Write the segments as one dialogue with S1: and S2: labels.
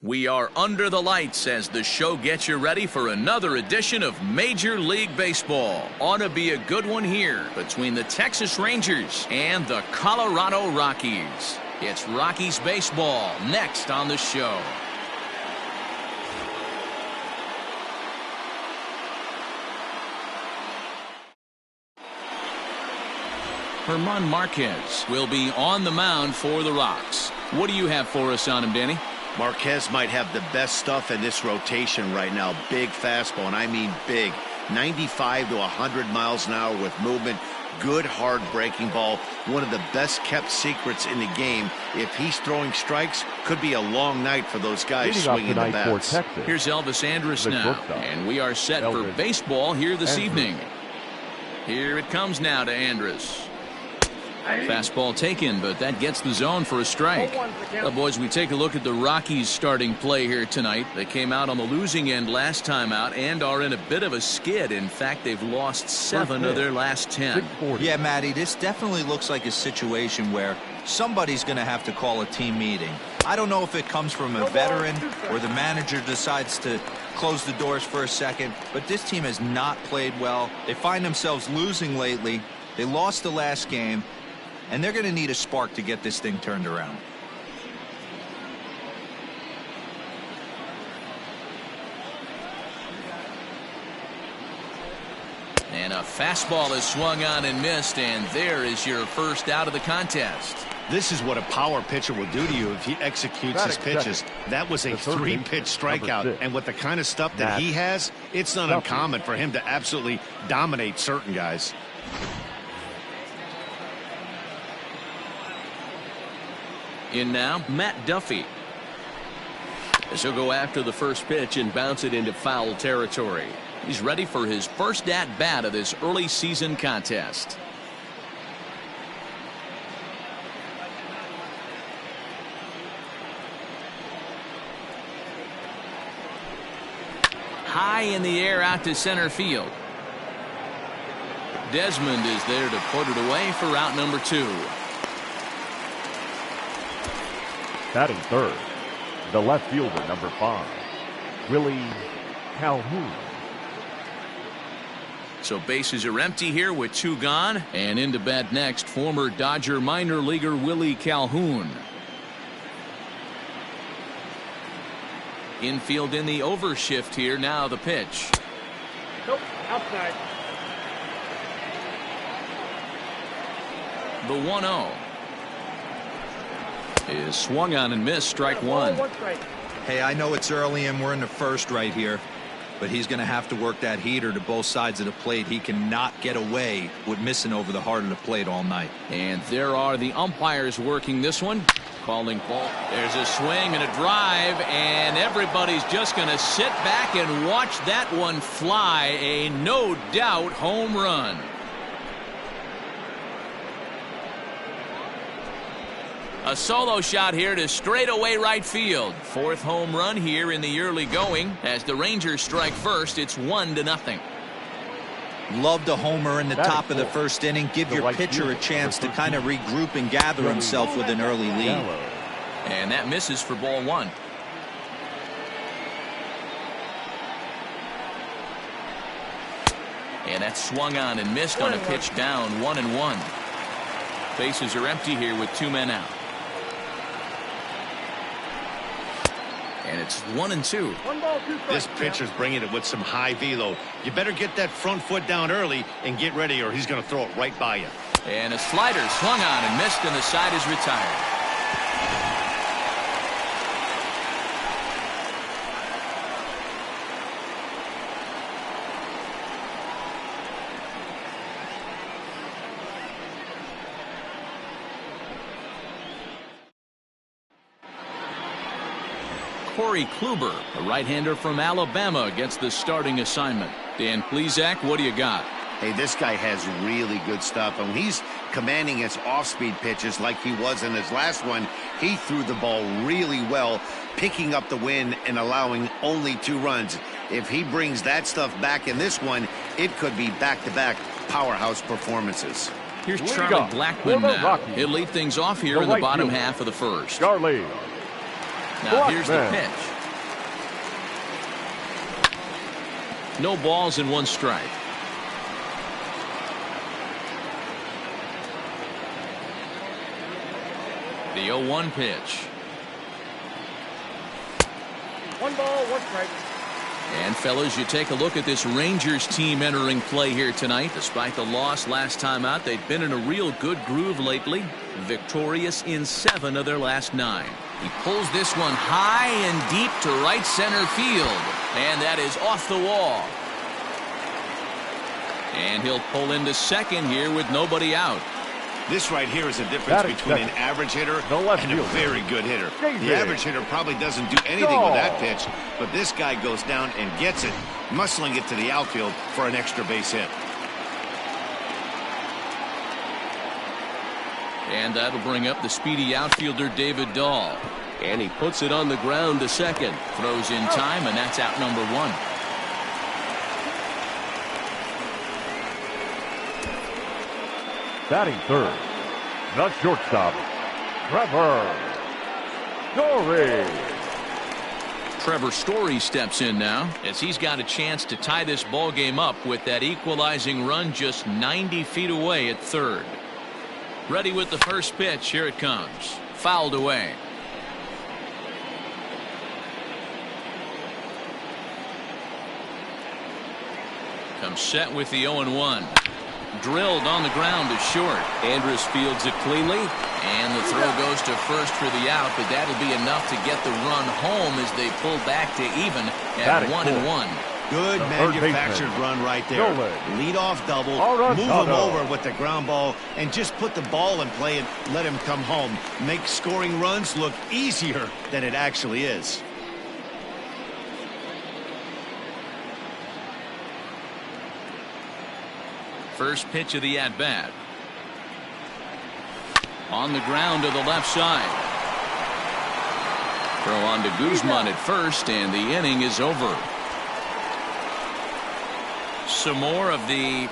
S1: We are under the lights as the show gets you ready for another edition of Major League Baseball. Ought to be a good one here between the Texas Rangers and the Colorado Rockies. It's Rockies baseball next on the show. German Marquez will be on the mound for the Rocks. What do you have for us on him, Danny?
S2: Marquez might have the best stuff in this rotation right now. Big fastball, and I mean big. 95 to 100 miles an hour with movement. Good hard breaking ball. One of the best kept secrets in the game. If he's throwing strikes, could be a long night for those guys swinging the bats.
S1: Here's Elvis Andrus now, and we are set for baseball here this evening. Here it comes now to Andrus. Fastball taken, but that gets the zone for a strike. Well, boys, we take a look at the Rockies starting play here tonight. They came out on the losing end last time out and are in a bit of a skid. In fact, they've lost 7 of their last 10.
S3: Yeah, Matty, this definitely looks like a situation where somebody's going to have to call a team meeting. I don't know if it comes from a veteran or the manager decides to close the doors for a second, but this team has not played well. They find themselves losing lately. They lost the last game. And they're going to need a spark to get this thing turned around.
S1: And a fastball is swung on and missed, and there is your first out of the contest.
S2: This is what a power pitcher will do to you if he executes his pitches. That was a 3-pitch strikeout, and with the kind of stuff that he has, it's not uncommon for him to absolutely dominate certain guys.
S1: In now, Matt Duffy. As he'll go after the first pitch and bounce it into foul territory. He's ready for his first at-bat of this early season contest. High in the air out to center field. Desmond is there to put it away for out number 2.
S4: Batting third, the left fielder, number 5, Willie Calhoun.
S1: So bases are empty here with 2 gone, and into bat next, former Dodger minor leaguer Willie Calhoun. Infield in the overshift here. Now the pitch.
S5: Nope, outside.
S1: The 1-0. Is swung on and missed, strike 1.
S3: Hey, I know it's early and we're in the first right here, but he's going to have to work that heater to both sides of the plate. He cannot get away with missing over the heart of the plate all night.
S1: And there are the umpires working this one. Calling ball. There's a swing and a drive, and everybody's just going to sit back and watch that one fly. A no doubt home run. A solo shot here to straightaway right field. 4th home run here in the early going. As the Rangers strike first, it's 1-0.
S3: Love the homer in the top of the first inning. Give your pitcher a chance to kind of regroup and gather himself with an early lead.
S1: And that misses for ball 1. And that's swung on and missed on a pitch down, 1-1. Bases are empty here with 2 men out. And it's 1-2.
S2: This pitcher's bringing it with some high velo. You better get that front foot down early and get ready, or he's going to throw it right by you.
S1: And a slider swung on and missed, and the side is retired. Corey Kluber, a right-hander from Alabama, gets the starting assignment. Dan Plesac, what do you got?
S2: Hey, this guy has really good stuff, and he's commanding his off-speed pitches like he was in his last one. He threw the ball really well, picking up the win and allowing only 2 runs. If he brings that stuff back in this one, it could be back-to-back powerhouse performances.
S1: Here's Charlie Blackmon now. He'll lead things off here in the bottom half of the first.
S4: Charlie.
S1: Now here's the pitch. No balls and 1 strike. The 0-1 pitch.
S5: 1 ball, 1 strike.
S1: And fellas, you take a look at this Rangers team entering play here tonight. Despite the loss last time out, they've been in a real good groove lately. Victorious in 7 of their last 9. He pulls this one high and deep to right center field. And that is off the wall. And he'll pull into second here with nobody out.
S2: This right here is a difference between an average hitter and a very good hitter. The average hitter probably doesn't do anything with that pitch, but this guy goes down and gets it, muscling it to the outfield for an extra base hit.
S1: And that'll bring up the speedy outfielder David Dahl. And he puts it on the ground to second. Throws in time, and that's out number 1.
S4: Batting third, the shortstop, Trevor Story.
S1: Trevor Story steps in now as he's got a chance to tie this ball game up with that equalizing run just 90 feet away at third. Ready with the first pitch. Here it comes. Fouled away. Comes set with the 0-1. Drilled on the ground to short. Andrus fields it cleanly, and the throw goes to first for the out, but that'll be enough to get the run home as they pull back to even at 1-1.
S2: Good manufactured run right there. Lead off double, move him over with the ground ball, and just put the ball in play and let him come home. Make scoring runs look easier than it actually is.
S1: First pitch of the at-bat. On the ground to the left side. Throw on to Guzman at first, and the inning is over. Some more of the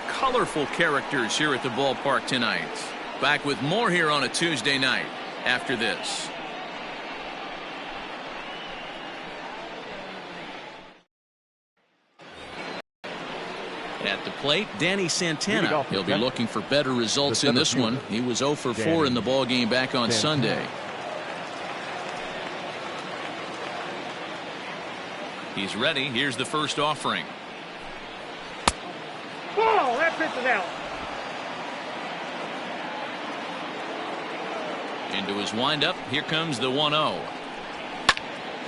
S1: colorful characters here at the ballpark tonight. Back with more here on a Tuesday night after this. At the plate, Danny Santana. He'll be looking for better results in this one. He was 0 for 4 in the ball game back on Sunday. He's ready. Here's the first offering.
S5: Ball, that pitch is out.
S1: Into his windup. Here comes the 1-0.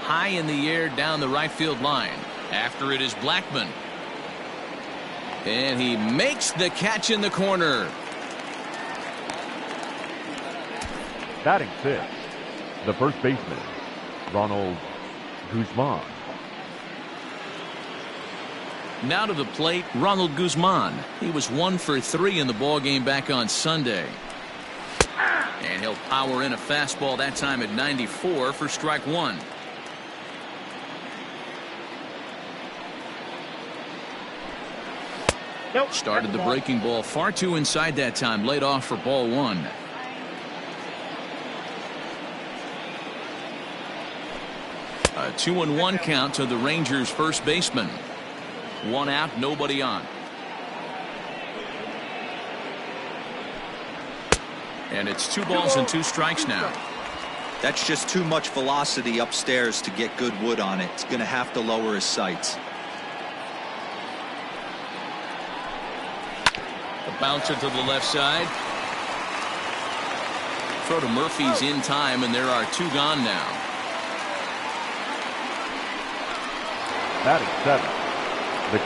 S1: High in the air down the right field line. After it is Blackmon. And he makes the catch in the corner.
S4: Batting fifth, the first baseman, Ronald Guzman.
S1: Now to the plate, Ronald Guzman. He was 1 for 3 in the ball game back on Sunday. And he'll power in a fastball that time at 94 for strike 1.
S5: Nope.
S1: Started the breaking ball far too inside that time. Laid off for ball 1. A 2-1 count to the Rangers first baseman. 1 out, nobody on. And it's 2 balls and 2 strikes now.
S3: That's just too much velocity upstairs to get good wood on it. It's going to have to lower his sights.
S1: A bouncer to the left side. Throw to Murphy's in time, and there are 2 gone now.
S4: Batting seventh.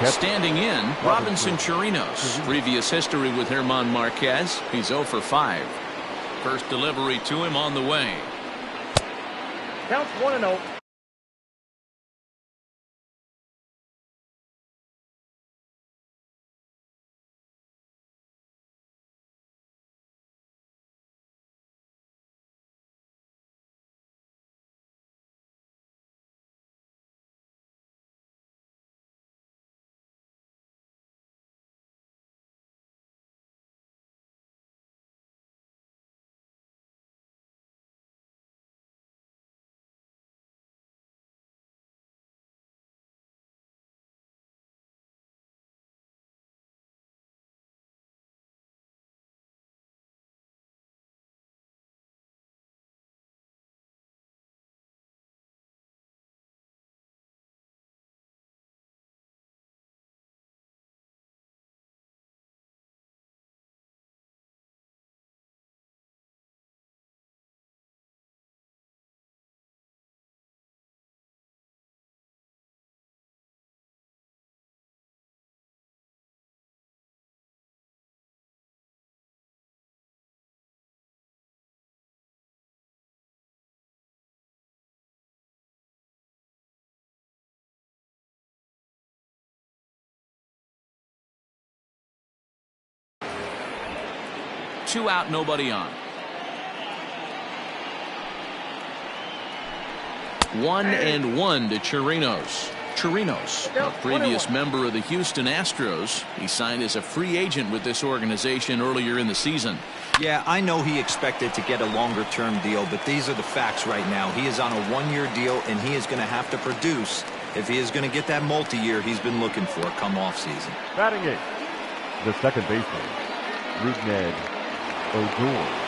S1: Standing in, Robinson Chirinos. Previous history with German Marquez. He's 0 for 5. First delivery to him on the way.
S5: Counts 1-0.
S1: 2 out, nobody on. 1-1 to Chirinos. Chirinos, a previous member of the Houston Astros. He signed as a free agent with this organization earlier in the season.
S3: Yeah, I know he expected to get a longer-term deal, but these are the facts right now. He is on a 1-year deal, and he is going to have to produce if he is going to get that multi-year he's been looking for come off-season.
S4: Batting eighth, the second baseman, Mlb Odor.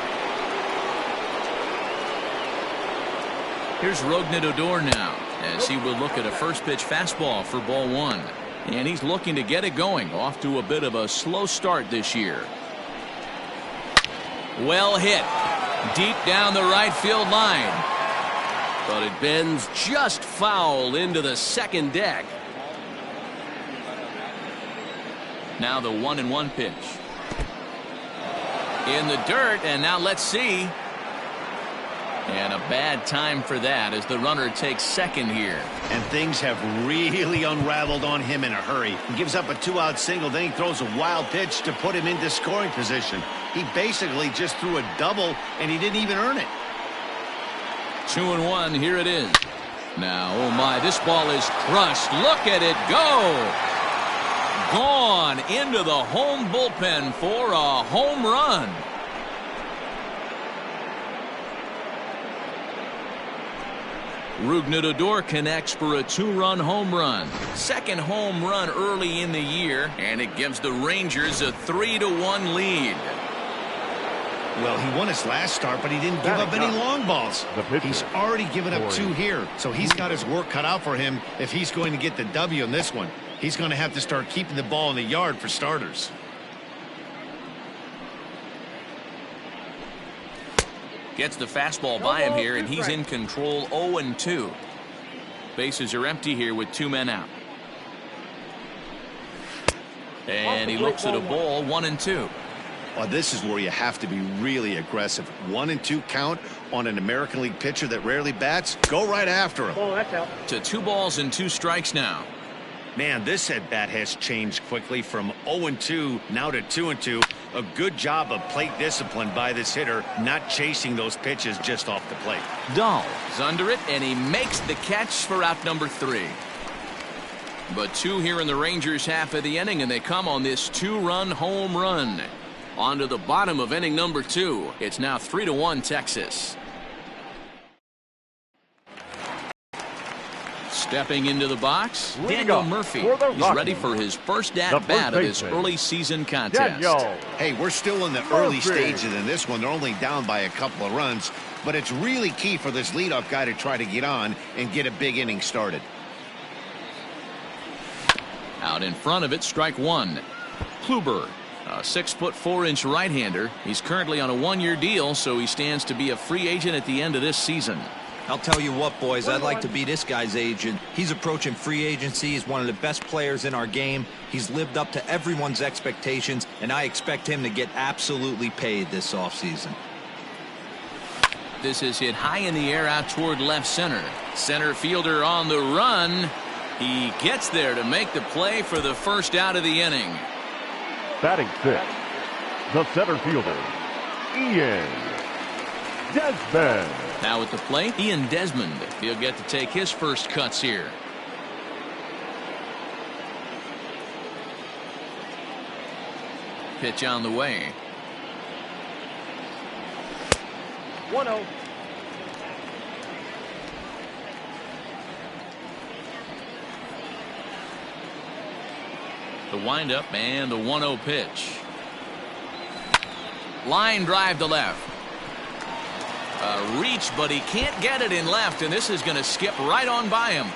S1: Here's Rougned Odor now, as he will look at a first pitch fastball for ball 1. And he's looking to get it going, off to a bit of a slow start this year. Well hit, deep down the right field line. But it bends just foul into the second deck. Now the 1-1 pitch. In the dirt, and now let's see. And a bad time for that as the runner takes second here.
S2: And things have really unraveled on him in a hurry. He gives up a 2-out single, then he throws a wild pitch to put him into scoring position. He basically just threw a double, and he didn't even earn it.
S1: 2-1, here it is. Now, oh my, this ball is crushed. Look at it go. Gone into the home bullpen for a home run. Rougned Odor connects for a 2-run home run. Second home run early in the year, and it gives the Rangers a 3-1 lead.
S2: Well, he won his last start, but he didn't give up any long balls. He's already given up 2 here, so he's got his work cut out for him if he's going to get the W in this one. He's going to have to start keeping the ball in the yard for starters.
S1: Gets the fastball by him here, and he's in control. 0-2. Bases are empty here with 2 men out. And he looks at a ball. 1-2.
S2: Well, this is where you have to be really aggressive. 1-2 count on an American League pitcher that rarely bats. Go right after him.
S5: Oh, that's out.
S1: To 2 balls and 2 strikes now.
S2: Man, this at-bat has changed quickly from 0-2 now to 2-2. A good job of plate discipline by this hitter, not chasing those pitches just off the plate.
S1: Dahl is under it, and he makes the catch for out number 3. But 2 here in the Rangers' half of the inning, and they come on this 2-run home run. On to the bottom of inning number 2. It's now 3-1 Texas. Stepping into the box, Daniel Murphy. He's ready for his first at-bat of this early season contest.
S2: Hey, we're still in the early stages in this one. They're only down by a couple of runs, but it's really key for this leadoff guy to try to get on and get a big inning started.
S1: Out in front of it, strike 1. Kluber, a 6'4" right-hander. He's currently on a 1-year deal, so he stands to be a free agent at the end of this season.
S3: I'll tell you what, boys, I'd like to be this guy's agent. He's approaching free agency. He's one of the best players in our game. He's lived up to everyone's expectations, and I expect him to get absolutely paid this offseason.
S1: This is hit high in the air out toward left center. Center fielder on the run. He gets there to make the play for the first out of the inning.
S4: Batting 6, the center fielder, Ian Desmond.
S1: Now at the plate, Ian Desmond. He'll get to take his first cuts here. Pitch on the way.
S5: 1-0.
S1: The windup and the 1-0 pitch. Line drive to left. A reach, but he can't get it in left, and this is going to skip right on by him.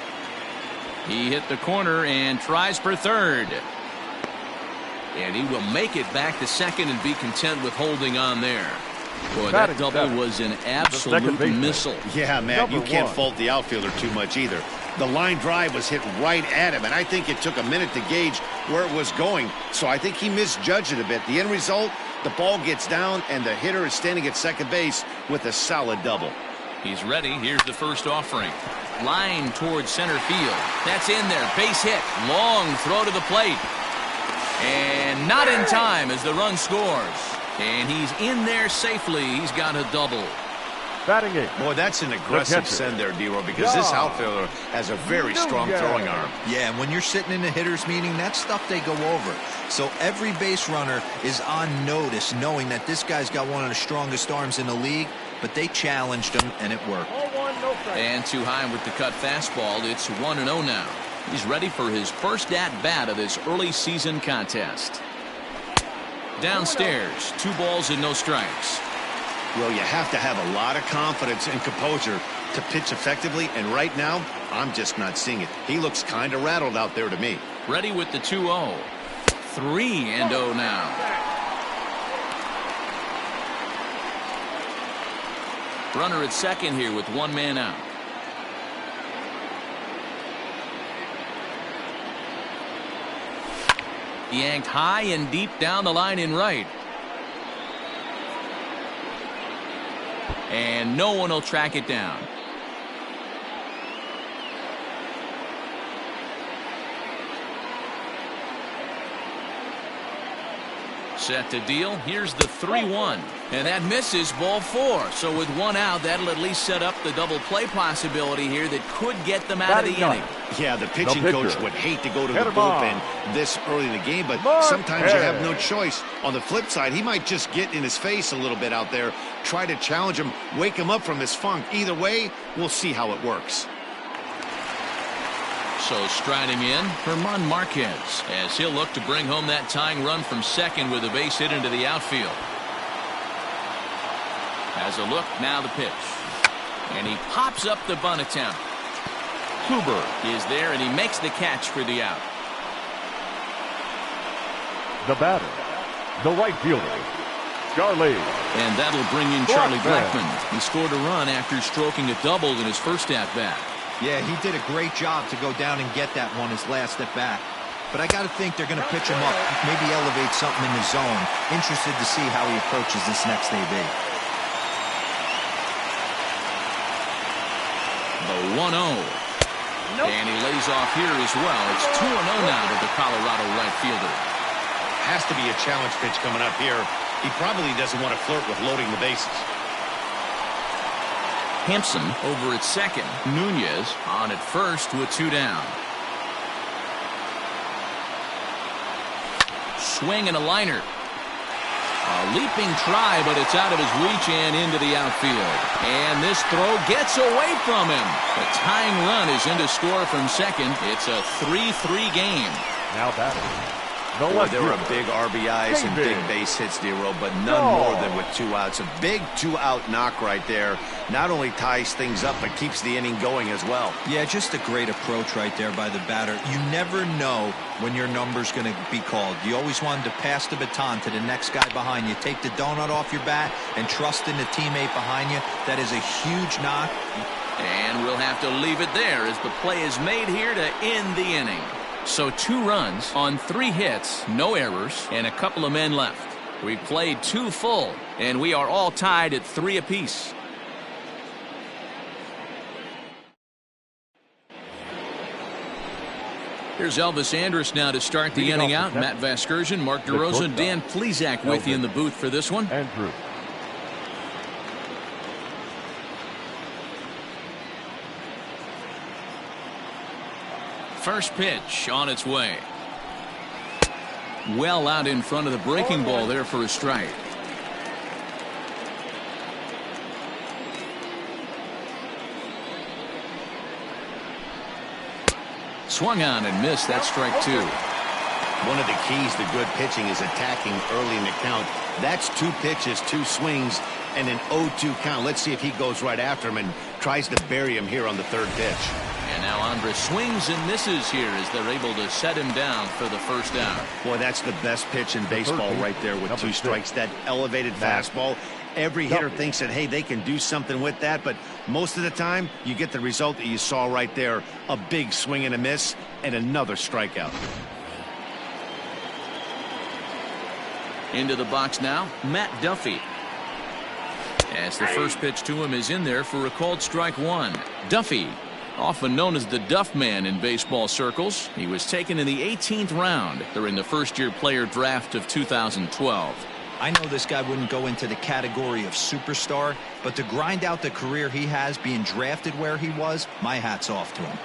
S1: He hit the corner and tries for third. And he will make it back to second and be content with holding on there. Boy, that double was an absolute missile.
S2: Yeah, Matt, you can't fault the outfielder too much either. The line drive was hit right at him, and I think it took a minute to gauge where it was going. So I think he misjudged it a bit. The end result, the ball gets down, and the hitter is standing at second base with a solid double.
S1: He's ready. Here's the first offering. Line towards center field. That's in there. Base hit. Long throw to the plate. And not in time as the run scores. And he's in there safely. He's got a double.
S4: Batting eighth.
S2: Boy, that's an aggressive send there, D-Roll, because this outfielder has a very strong throwing arm.
S3: Yeah, and when you're sitting in a hitter's meeting, that's stuff they go over. So every base runner is on notice, knowing that this guy's got one of the strongest arms in the league, but they challenged him, and it worked.
S1: And too high with the cut fastball. It's 1-0 now. He's ready for his first at-bat of this early season contest. Downstairs, 2 balls and no strikes.
S2: Well, you have to have a lot of confidence and composure to pitch effectively, and right now, I'm just not seeing it. He looks kind of rattled out there to me.
S1: Ready with the 2-0. 3-0 now. Runner at second here with 1 man out. Yanked high and deep down the line in right. And no one will track it down. Set to deal. Here's the 3-1. And that misses, ball 4. So with 1 out, that'll at least set up the double play possibility here that could get them out of the inning.
S2: Yeah, the pitching coach would hate to go to the bullpen this early in the game, but sometimes you have no choice. On the flip side, he might just get in his face a little bit out there, try to challenge him, wake him up from his funk. Either way, we'll see how it works.
S1: So striding in, German Marquez, as he'll look to bring home that tying run from second with a base hit into the outfield. Has a look, now the pitch. And he pops up the bunt attempt. Huber is there, and he makes the catch for the out.
S4: The batter, the right fielder, Charlie.
S1: And that'll bring in Charlie Blackmon. He scored a run after stroking a double in his first at-bat.
S3: Yeah, he did a great job to go down and get that one his last at bat. But I got to think they're going to pitch him up, maybe elevate something in the zone. Interested to see how he approaches this next AB.
S1: The 1-0. And he lays off here as well. It's 2-0 now to the Colorado right fielder.
S2: Has to be a challenge pitch coming up here. He probably doesn't want to flirt with loading the bases.
S1: Hampson over at second. Nunez on at first with 2 down. Swing and a liner. A leaping try, but it's out of his reach and into the outfield. And this throw gets away from him. The tying run is in to score from second. It's a 3-3 game.
S4: Now batting.
S2: Boy, there were big RBIs and big base hits, D-Roll, but none more than with 2 outs. A big 2-out knock right there. Not only ties things up, but keeps the inning going as well.
S3: Yeah, just a great approach right there by the batter. You never know when your number's going to be called. You always wanted to pass the baton to the next guy behind you. Take the donut off your bat and trust in the teammate behind you. That is a huge knock.
S1: And we'll have to leave it there as the play is made here to end the inning. So 2 runs on 3 hits, no errors, and a couple of men left. We played 2 full, and we are all tied at 3 apiece. Here's Elvis Andrus now to start the inning out. Matt Vasgersian, Mark DeRosa, Dan Plesac with you in the booth for this one.
S4: Andrew.
S1: First pitch on its way. Well out in front of the breaking ball there for a strike. Swung on and missed. That's strike 2.
S2: One of the keys to good pitching is attacking early in the count. That's 2 pitches, 2 swings, and an 0-2 count. Let's see if he goes right after him and tries to bury him here on the 3rd pitch.
S1: And now Andrus swings and misses here as they're able to set him down for the first out.
S2: Boy, that's the best pitch in baseball right there with 2 strikes. That elevated fastball. Every hitter thinks that, hey, they can do something with that, but most of the time you get the result that you saw right there. A big swing and a miss and another strikeout.
S1: Into the box now, Matt Duffy. As the first pitch to him is in there for a called strike 1. Duffy, often known as the Duff Man in baseball circles. He was taken in the 18th round during the first-year player draft of 2012.
S3: I know this guy wouldn't go into the category of superstar, but to grind out the career he has being drafted where he was, my hat's off to him.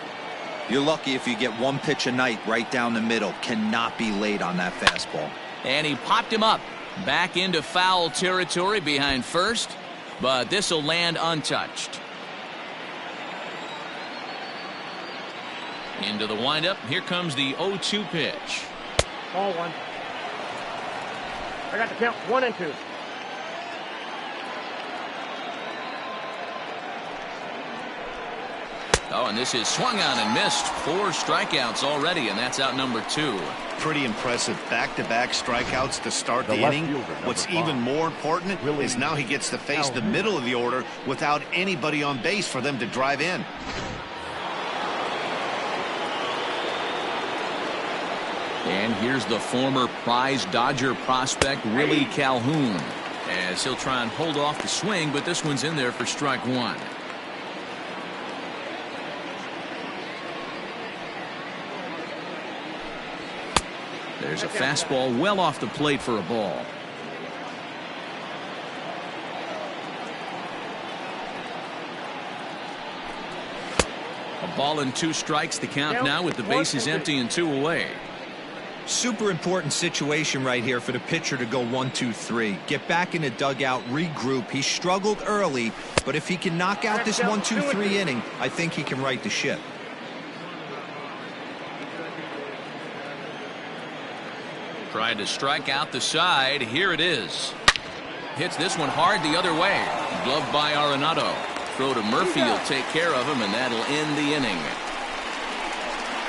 S3: You're lucky if you get one pitch a night right down the middle. Cannot be late on that fastball.
S1: And he popped him up. Back into foul territory behind first, but this will land untouched. Into the windup. Here comes the 0-2 pitch.
S5: Ball one. I got the count 1 and 2.
S1: Oh, and this is swung on and missed. 4 strikeouts already, and that's out number 2.
S2: Pretty impressive back-to-back strikeouts to start the inning. What's even more important is now he gets to face the middle of the order without anybody on base for them to drive in.
S1: And here's the former prize Dodger prospect, Willie Calhoun, as he'll try and hold off the swing, but this one's in there for strike 1. There's a fastball well off the plate for a ball. A ball and 2 strikes, the count now with the bases empty and 2 away.
S3: Super important situation right here for the pitcher to go 1-2-3. Get back in the dugout, regroup. He struggled early, but if he can knock out this 1-2-3 inning, I think he can right the ship.
S1: Tried to strike out the side. Here it is. Hits this one hard the other way. Gloved by Arenado. Throw to Murphy will take care of him, and that'll end the inning.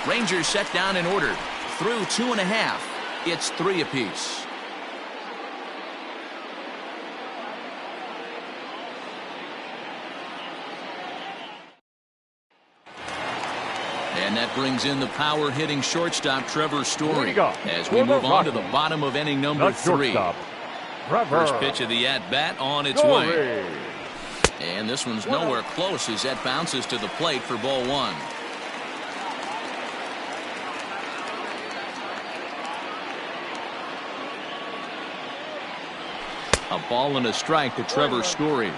S1: Rangers set down in order. Through 2.5. It's 3 apiece. And that brings in the power-hitting shortstop Trevor Story as we move on to the bottom of inning number 3. First pitch of the at-bat on its way. And this one's nowhere close as that bounces to the plate for ball 1. A ball and a strike to Trevor Story.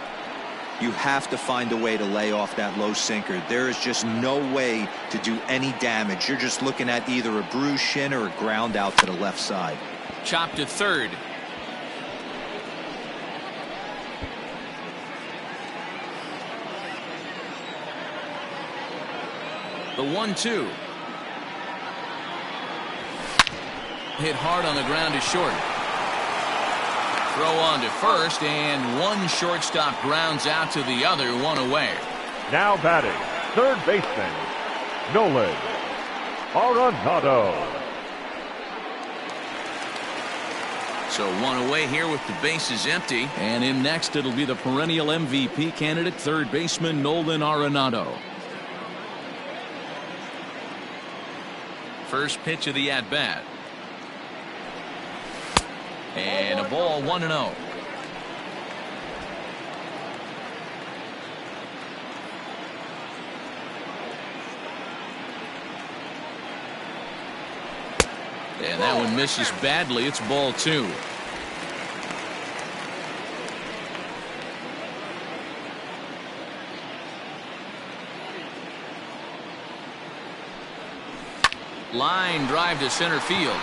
S3: You have to find a way to lay off that low sinker. There is just no way to do any damage. You're just looking at either a bruised shin or a ground out to the left side.
S1: Chopped to third. The 1-2. Hit hard on the ground to short. Throw on to first, and one shortstop grounds out to the other, 1 away.
S4: Now batting, third baseman, Mlb Arenado.
S1: So 1 away here with the bases empty, and in next it'll be the perennial MVP candidate, third baseman Nolan Arenado. First pitch of the at-bat. And a ball, 1-0. And that one misses badly. It's ball 2. Line drive to center field.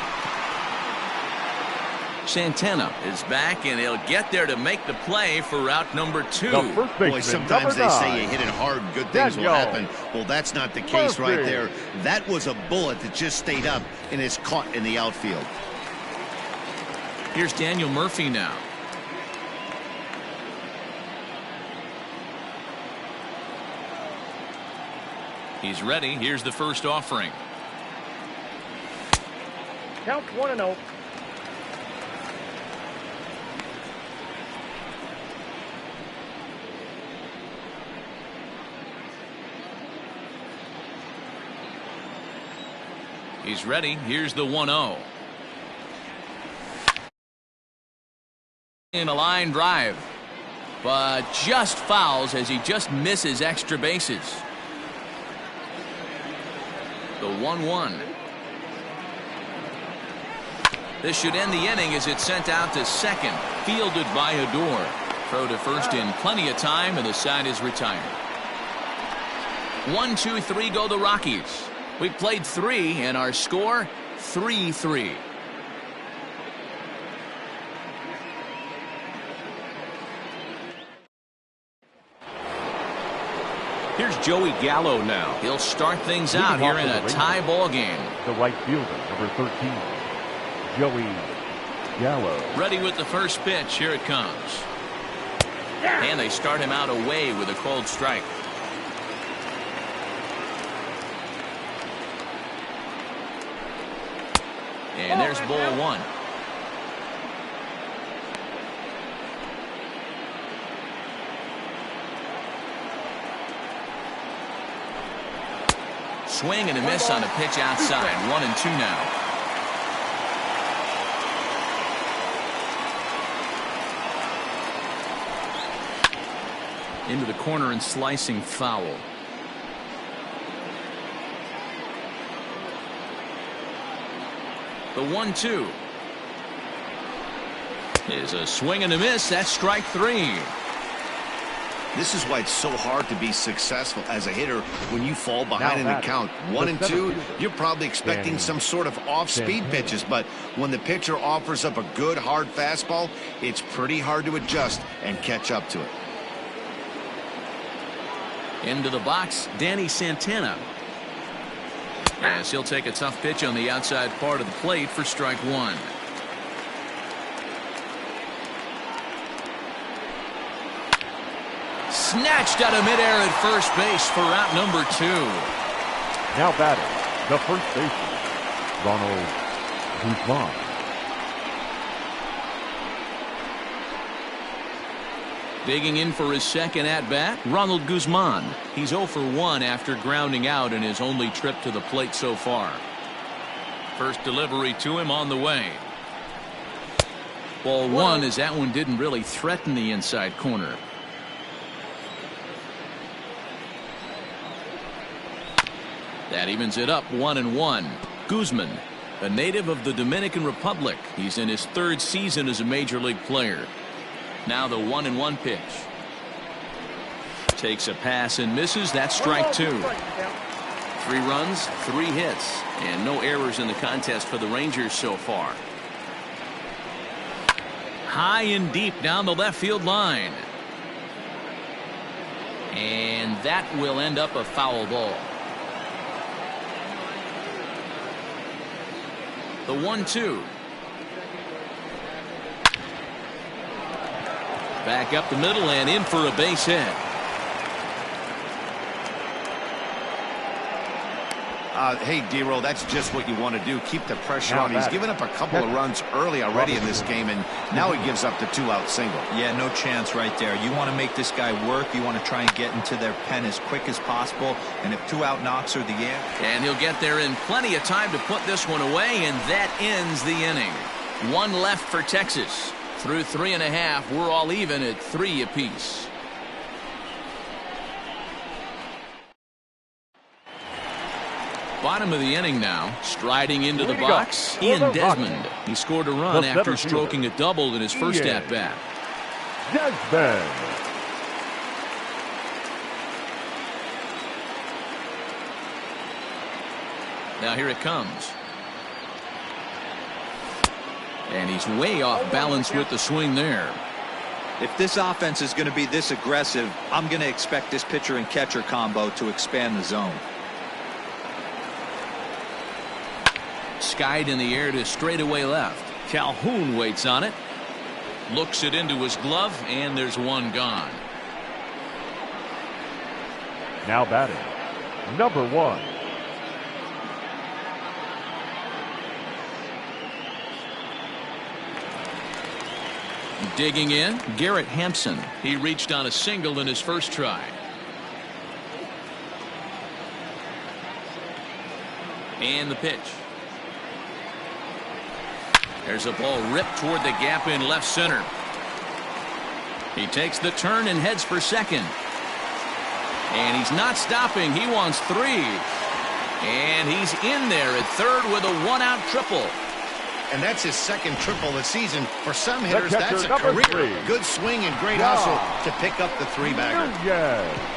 S1: Santana is back, and he'll get there to make the play for route number 2.
S2: Boy, sometimes they say you hit it hard, good things will happen. Well, that's not the case right there. That was a bullet that just stayed up and is caught in the outfield.
S1: Here's Daniel Murphy now. He's ready. Here's the first offering.
S5: Count 1-0.
S1: He's ready. Here's the 1-0. In a line drive, but just fouls as he just misses extra bases. The 1-1. This should end the inning as it's sent out to second, fielded by Odor. Throw to first in plenty of time, and the side is retired. 1, 2, 3 go the Rockies. We played 3, and our score 3-3. Here's Joey Gallo now. He'll start things out here in a tie ball game.
S4: The right fielder, number 13, Joey Gallo.
S1: Ready with the first pitch. Here it comes. And they start him out away with a cold strike. And there's ball 1. Swing and a miss on a pitch outside. 1-2 now. Into the corner and slicing foul. The 1-2 is a swing and a miss. That's strike 3.
S2: This is why it's so hard to be successful as a hitter when you fall behind in the count. 1-2, you're probably expecting some sort of off-speed pitches, but when the pitcher offers up a good hard fastball, it's pretty hard to adjust and catch up to it.
S1: Into the box, Danny Santana. As he'll take a tough pitch on the outside part of the plate for strike 1. Snatched out of midair at first base for out number 2.
S4: Now batting, the first baseman, Ronald Guzman.
S1: Digging in for his second at-bat, Ronald Guzman. He's 0 for 1 after grounding out in his only trip to the plate so far. First delivery to him on the way. Ball 1 as that one didn't really threaten the inside corner. That evens it up 1-1. Guzman, a native of the Dominican Republic. He's in his 3rd season as a major league player. Now the 1-1 pitch. Takes a pass and misses. That's strike 2. 3 runs, 3 hits, and no errors in the contest for the Rangers so far. High and deep down the left field line. And that will end up a foul ball. The 1-2. Back up the middle and in for a base hit.
S2: Hey, D-Roll, that's just what you want to do. Keep the pressure on. He's given up a couple of runs early already in this game, and now he gives up the 2-out single.
S3: Yeah, no chance right there. You want to make this guy work. You want to try and get into their pen as quick as possible, and if 2-out knocks are the end.
S1: And he'll get there in plenty of time to put this one away, and that ends the inning. 1 left for Texas. Through 3.5, we're all even at 3 apiece. Bottom of the inning now, striding into the box, Ian Desmond. He scored a run after stroking a double in his first at-bat.
S4: Desmond.
S1: Now here it comes. And he's way off balance with the swing there.
S3: If this offense is going to be this aggressive, I'm going to expect this pitcher and catcher combo to expand the zone.
S1: Skied in the air to straightaway left. Calhoun waits on it. Looks it into his glove, and there's one gone.
S4: Now batting, number 1.
S1: Digging in, Garrett Hampson. He reached on a single in his first try. And the pitch. There's a ball ripped toward the gap in left center. He takes the turn and heads for second. And he's not stopping. He wants 3. And he's in there at third with a 1-out triple.
S2: and that's his second triple of the season. For some hitters, that's a
S4: number
S2: career.
S4: 3.
S2: Good swing and great hustle to pick up the 3-bagger.
S4: Yes.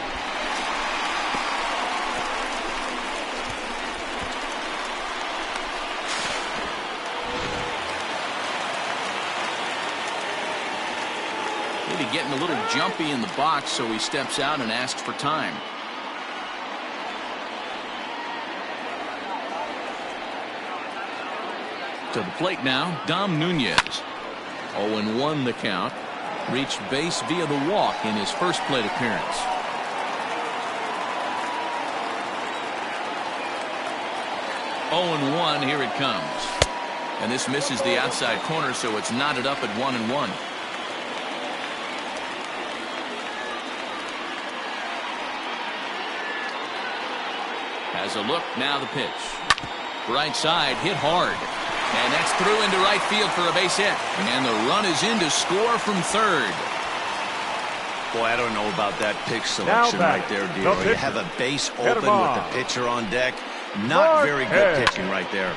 S1: Maybe getting a little jumpy in the box, so he steps out and asks for time. To the plate now, Dom Nunez. 0-1 the count. Reached base via the walk in his first plate appearance. Oh-1, here it comes. And this misses the outside corner, so it's knotted up at 1-1. Has a look, now the pitch. Right side, hit hard. And that's through into right field for a base hit. And the run is in to score from third.
S2: Boy, I don't know about that pitch selection right there, Dio. You have a base open with the pitcher on deck. Not very good pitching right there.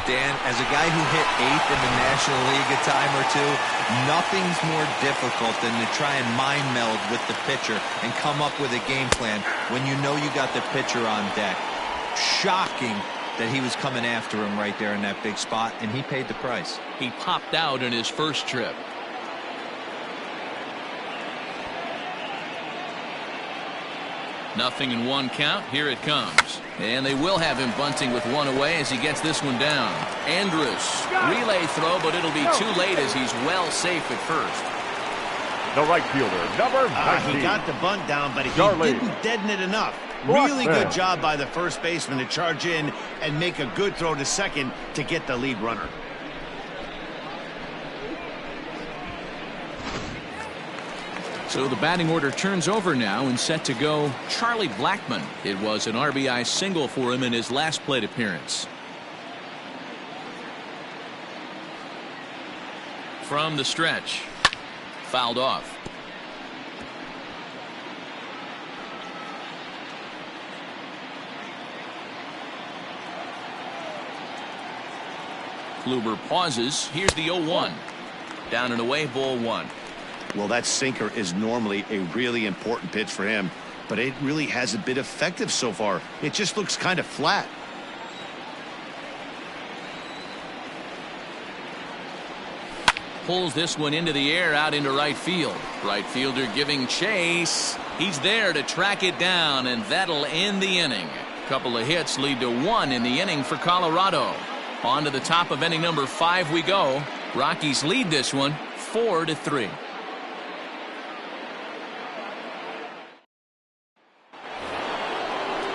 S3: Dan, as a guy who hit 8th in the National League a time or two, nothing's more difficult than to try and mind meld with the pitcher and come up with a game plan when you know you got the pitcher on deck. Shocking that he was coming after him right there in that big spot, and he paid the price.
S1: He popped out in his first trip. Nothing in 1 count. Here it comes. And they will have him bunting with 1 away as he gets this one down. Andrus, relay throw, but it'll be too late as he's well safe at first.
S4: The right fielder, number 19.
S2: He got the bunt down, but he didn't deaden it enough. Really good job by the first baseman to charge in and make a good throw to second to get the lead runner.
S1: So the batting order turns over now and set to go Charlie Blackmon. It was an RBI single for him in his last plate appearance. From the stretch. Fouled off. Kluber pauses. Here's the 0-1. Down and away, ball 1.
S2: Well, that sinker is normally a really important pitch for him, but it really hasn't been effective so far. It just looks kind of flat.
S1: Pulls this one into the air out into right field. Right fielder giving chase. He's there to track it down, and that'll end the inning. Couple of hits lead to 1 in the inning for Colorado. On to the top of inning number 5 we go. Rockies lead this one 4-3.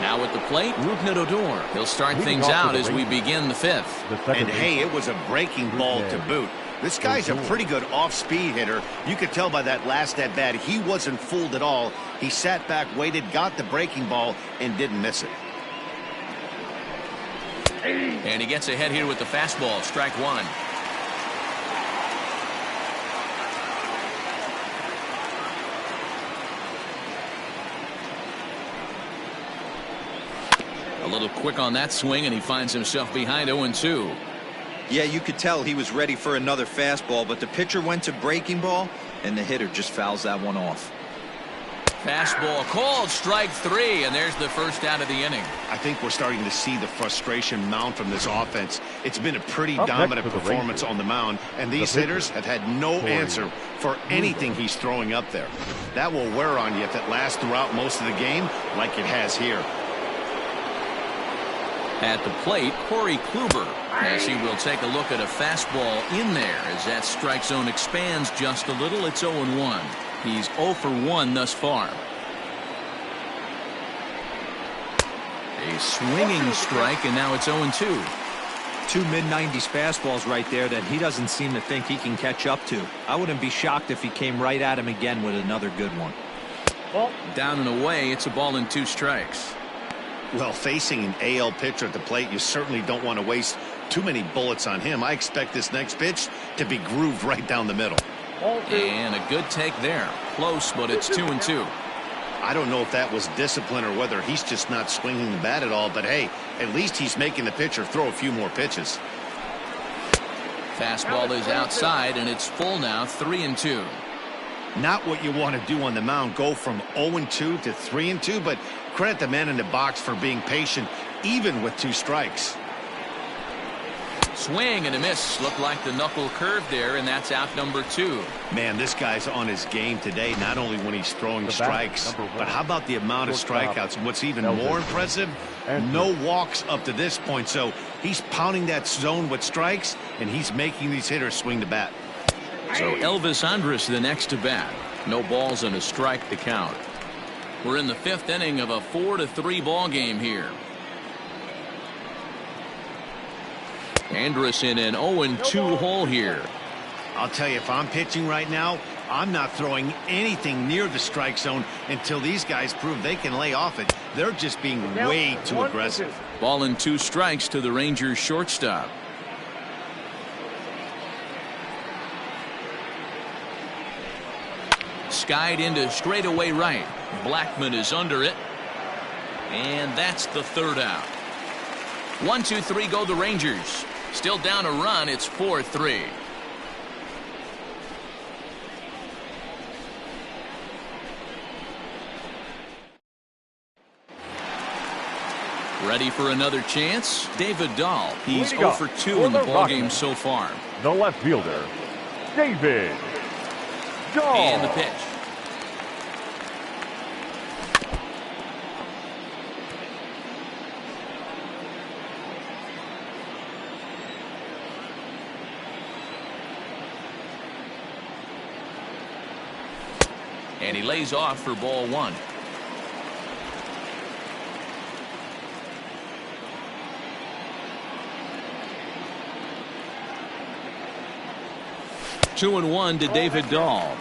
S1: Now at the plate, Rougned Odor. He'll start things out as we begin the 5th.
S2: And hey, it was a breaking ball to boot. This guy's a pretty good off-speed hitter. You could tell by that last at-bat he wasn't fooled at all. He sat back, waited, got the breaking ball, and didn't miss it.
S1: And he gets ahead here with the fastball. Strike 1. A little quick on that swing, and he finds himself behind 0-2.
S3: Yeah, you could tell he was ready for another fastball, but the pitcher went to breaking ball, and the hitter just fouls that one off.
S1: Fastball called, strike 3, and there's the first out of the inning.
S2: I think we're starting to see the frustration mount from this offense. It's been a pretty dominant performance on the mound, and these hitters have had no answer for anything he's throwing up there. That will wear on you if it lasts throughout most of the game like it has here.
S1: At the plate, Corey Kluber, as he will take a look at a fastball in there as that strike zone expands just a little. It's 0-1. He's 0 for 1 thus far. A swinging strike, and now it's 0-2.
S3: 2 mid-90s fastballs right there that he doesn't seem to think he can catch up to. I wouldn't be shocked if he came right at him again with another good one.
S1: Down and away, it's a ball and 2 strikes.
S2: Well, facing an AL pitcher at the plate, you certainly don't want to waste too many bullets on him. I expect this next pitch to be grooved right down the middle.
S1: And a good take there. Close, but it's 2-2.
S2: I don't know if that was discipline or whether he's just not swinging the bat at all, but hey, at least he's making the pitcher throw a few more pitches.
S1: Fastball is outside, and it's full now, 3-2.
S2: Not what you want to do on the mound, go from 0-2 to 3-2, but credit the man in the box for being patient, even with 2 strikes.
S1: Swing and a miss. Looked like the knuckle curve there, and that's out number 2.
S2: Man, this guy's on his game today, not only when he's throwing strikes, but how about the amount of strikeouts? And what's even more impressive, no walks up to this point. So he's pounding that zone with strikes, and he's making these hitters swing the bat.
S1: So Elvis Andrus the next to bat. No balls and a strike to count. We're in the 5th inning of a 4-3 ball game here. Andrus in an 0-2 hole here.
S2: I'll tell you, if I'm pitching right now, I'm not throwing anything near the strike zone until these guys prove they can lay off it. They're just being way too aggressive.
S1: Ball and 2 strikes to the Rangers shortstop. Skied into straightaway right. Blackman is under it. And that's the 3rd out. 1, 2, 3 go the Rangers. Still down a run. It's 4-3. Ready for another chance? David Dahl. He's 0 for 2 in the ballgame so far.
S4: The left fielder, David Dahl.
S1: And the pitch. And he lays off for ball 1. Two and 1 to David Dahl.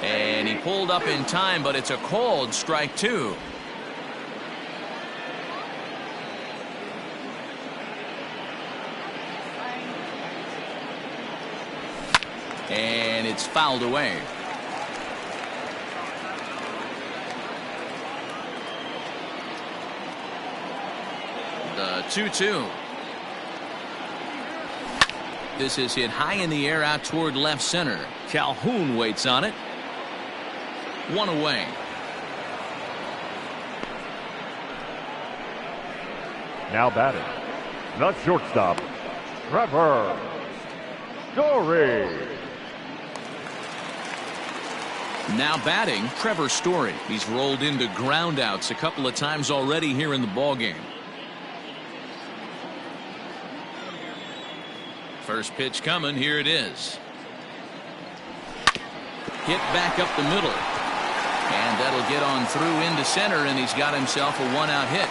S1: And he pulled up in time, but it's a called strike 2. And it's fouled away. The 2-2. This is hit high in the air out toward left center. Calhoun waits on it. 1 away.
S4: Now batting, the shortstop, Trevor Story.
S1: Now batting, Trevor Story. He's rolled into groundouts a couple of times already here in the ballgame. First pitch coming. Here it is. Hit back up the middle. And that'll get on through into center, and he's got himself a 1-out hit.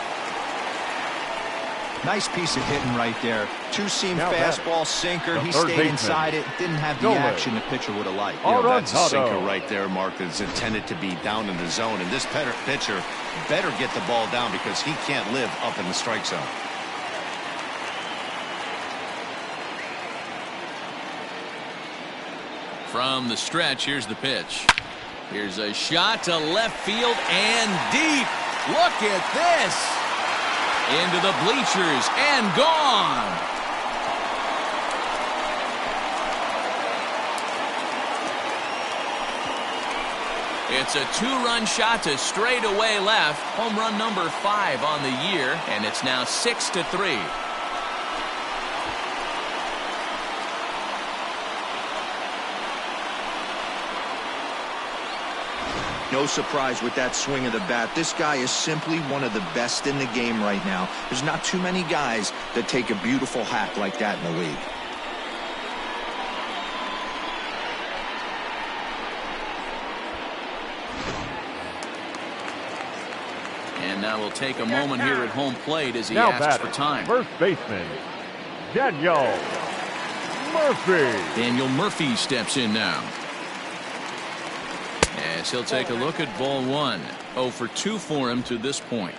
S3: Nice piece of hitting right there. Two-seam fastball, sinker. He stayed inside it. Didn't have the action the pitcher would have liked.
S2: You know, that's a sinker right there, Mark, that's intended to be down in the zone. And this pitcher better get the ball down because he can't live up in the strike zone.
S1: From the stretch, here's the pitch. Here's a shot to left field and deep. Look at this. Into the bleachers and gone. It's a 2-run shot to straightaway left. Home run number 5 on the year, and it's now 6-3.
S3: No surprise with that swing of the bat. This guy is simply one of the best in the game right now. There's not too many guys that take a beautiful hack like that in the league.
S1: And now we'll take a moment here at home plate as he
S4: now
S1: asks for time.
S4: First baseman, Daniel Murphy.
S1: Daniel Murphy steps in now. As he'll take a look at ball 1. 0 for 2 for him to this point.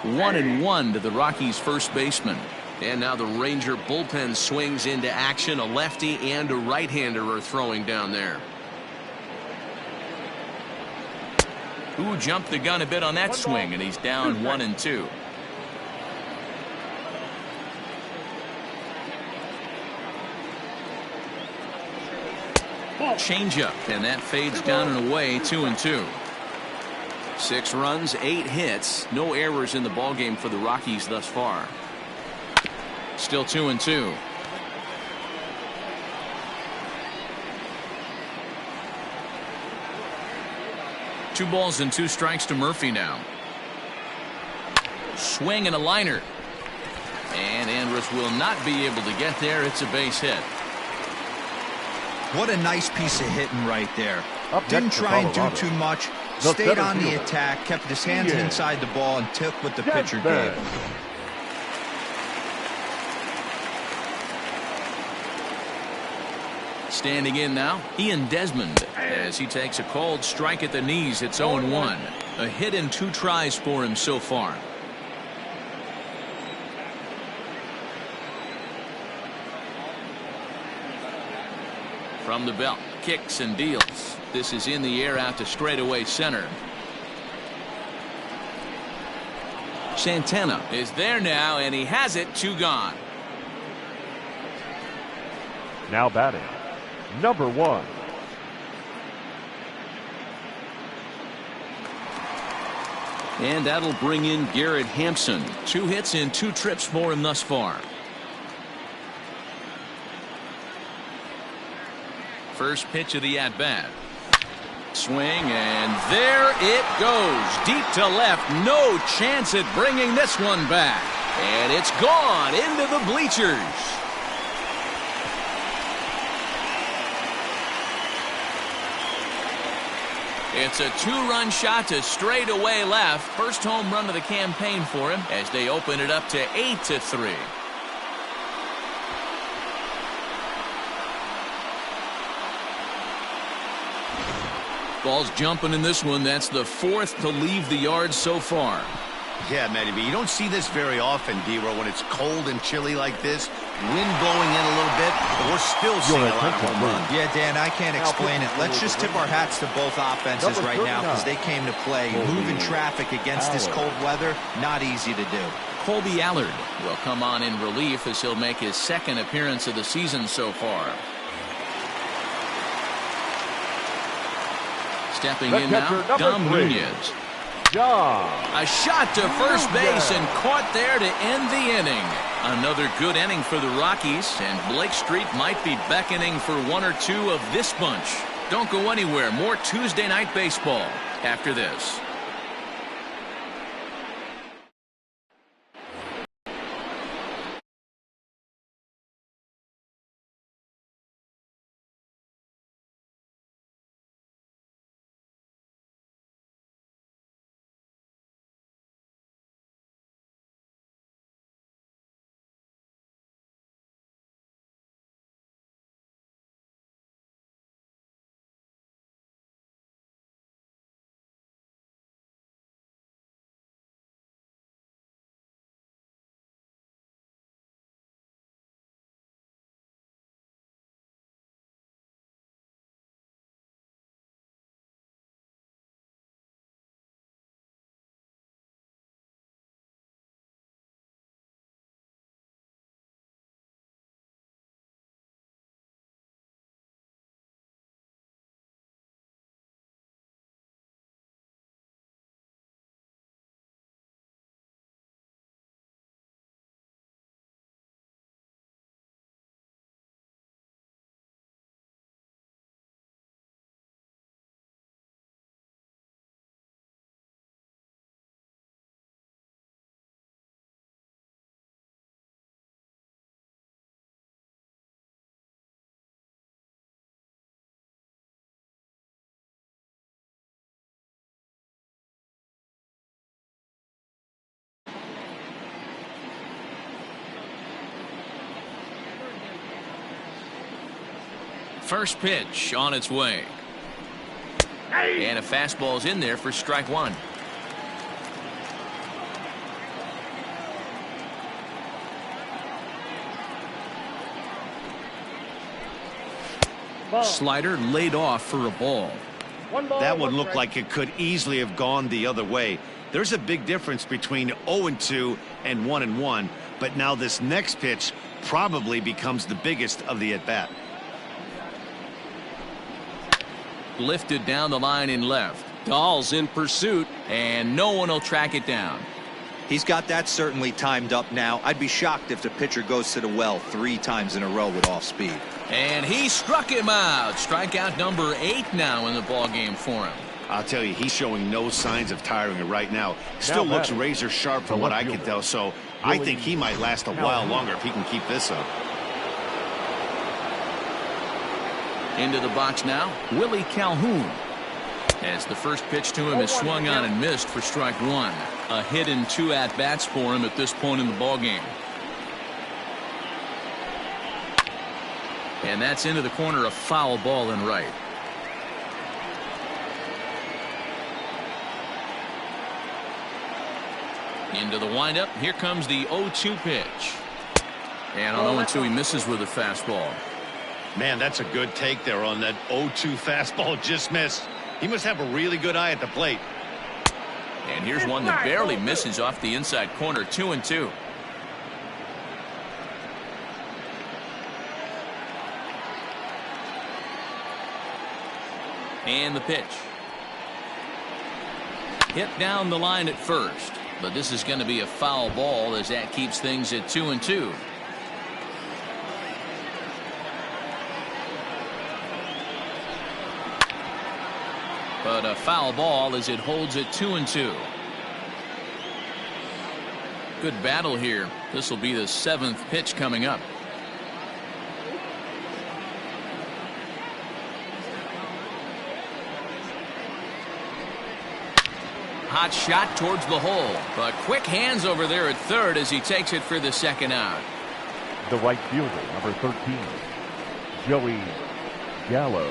S1: 1-1 to the Rockies' first baseman.
S6: And now the Ranger bullpen swings into action. A lefty and a right-hander are throwing down there.
S1: Who jumped the gun a bit on that swing, and he's down 1-2. Changeup, and that fades down and away. 2-2. 6 runs, 8 hits, no errors in the ballgame for the Rockies thus far. Still 2-2. Two balls and 2 strikes to Murphy now. Swing and a liner. And Andrus will not be able to get there. It's a base hit.
S3: What a nice piece of hitting right there.
S4: Up
S3: Didn't try and do too much.
S4: The
S3: Stayed on the
S4: fielder.
S3: attack, kept his hands inside the ball, and took what the pitcher gave.
S1: Standing in now, Ian Desmond, as he takes a called strike at the knees. It's 0-1. A hit in 2 tries for him so far. From the belt, kicks and deals. This is in the air out to straightaway center. Santana is there now, and he has it. 2 gone.
S4: Now batting, number 1.
S1: And that'll bring in Garrett Hampson. 2 hits in 2 trips for him thus far. First pitch of the at-bat. Swing, and there it goes. Deep to left. No chance at bringing this one back. And it's gone into the bleachers. It's a 2-run shot to straightaway left. First home run of the campaign for him as they open it up to 8-3. Ball's jumping in this one. That's the 4th to leave the yard so far.
S2: Yeah, Mlb, you don't see this very often, D-Row, when it's cold and chilly like this. Wind blowing in a little bit, but we're still seeing a lot of home runs.
S3: Yeah, Dan, I can't explain it. Let's just tip our hats to both offenses right now because they came to play. Moving traffic against this cold weather, not easy to do.
S1: Colby Allard will come on in relief as he'll make his 2nd appearance of the season so far. Stepping in now, Dom Nunez. A shot to first base and caught there to end the inning. Another good inning for the Rockies, and Blake Street might be beckoning for 1 or 2 of this bunch. Don't go anywhere. More Tuesday night baseball after this. First pitch on its way. And a fastball's in there for strike 1. Slider laid off for a ball.
S2: That one looked like it could easily have gone the other way. There's a big difference between 0-2 and 1-1, but now this next pitch probably becomes the biggest of the at-bat.
S1: Lifted down the line in left.
S6: Dahl's in pursuit,
S1: and no one will track it down.
S3: He's got that certainly timed up now. I'd be shocked if the pitcher goes to the well 3 times in a row with off speed.
S1: And he struck him out. Strikeout number 8 now in the ball game for him.
S2: I'll tell you, he's showing no signs of tiring it right now. Still looks razor sharp from what I can tell, so I think he might last a while longer if he can keep this up.
S1: Into the box now, Willie Calhoun. As the first pitch to him is swung on and missed for strike 1. A hit in 2 at-bats for him at this point in the ball game. And that's into the corner, a foul ball in right. Into the windup. Here comes the 0-2 pitch. And on 0-2 he misses with a fastball.
S2: Man, that's a good take there on that 0-2 fastball. Just missed. He must have a really good eye at the plate.
S1: And here's one that barely misses off the inside corner. 2-2. And the pitch. Hit down the line at first. But this is going to be a foul ball as that keeps things at 2-2. But a foul ball as it holds at 2-2. Good battle here. This will be the 7th pitch coming up. Hot shot towards the hole, but quick hands over there at third as he takes it for the second out.
S4: The right fielder, number 13, Joey Gallo.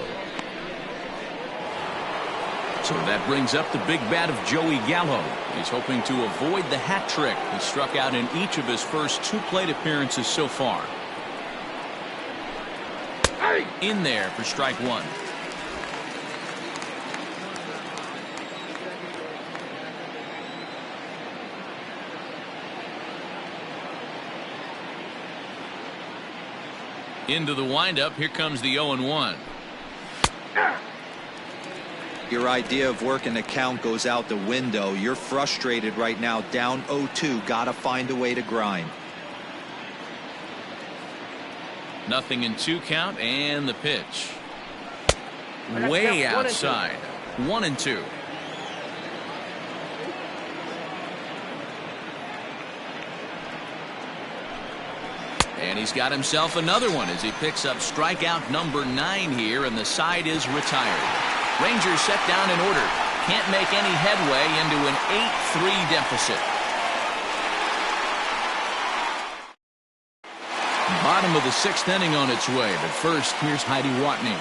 S1: So that brings up the big bat of Joey Gallo. He's hoping to avoid the hat trick. He struck out in each of his first 2 plate appearances so far. In there for strike 1. Into the windup. Here comes the 0-1.
S3: Your idea of working the count goes out the window. You're frustrated right now, down 0-2. Gotta find a way to grind.
S1: Nothing in 2 count, and the pitch. Way outside. 1-2. And he's got himself another one as he picks up strikeout number 9 here, and the side is retired. Rangers set down in order. Can't make any headway into an 8-3 deficit. Bottom of the 6th inning on its way, but first, here's Heidi Watney.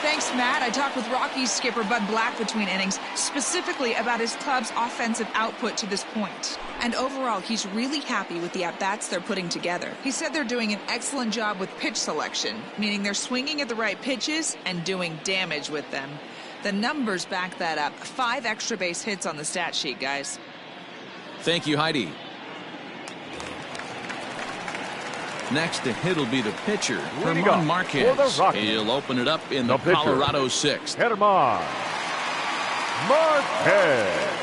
S7: Thanks, Matt. I talked with Rockies skipper Bud Black between innings, specifically about his club's offensive output to this point. And overall, he's really happy with the at-bats they're putting together. He said they're doing an excellent job with pitch selection, meaning they're swinging at the right pitches and doing damage with them. The numbers back that up. 5 extra base hits on the stat sheet, guys.
S1: Thank you, Heidi. Next to hit will be the pitcher, Herman Marquez. He'll open it up in the Colorado 6th.
S4: Herman Marquez.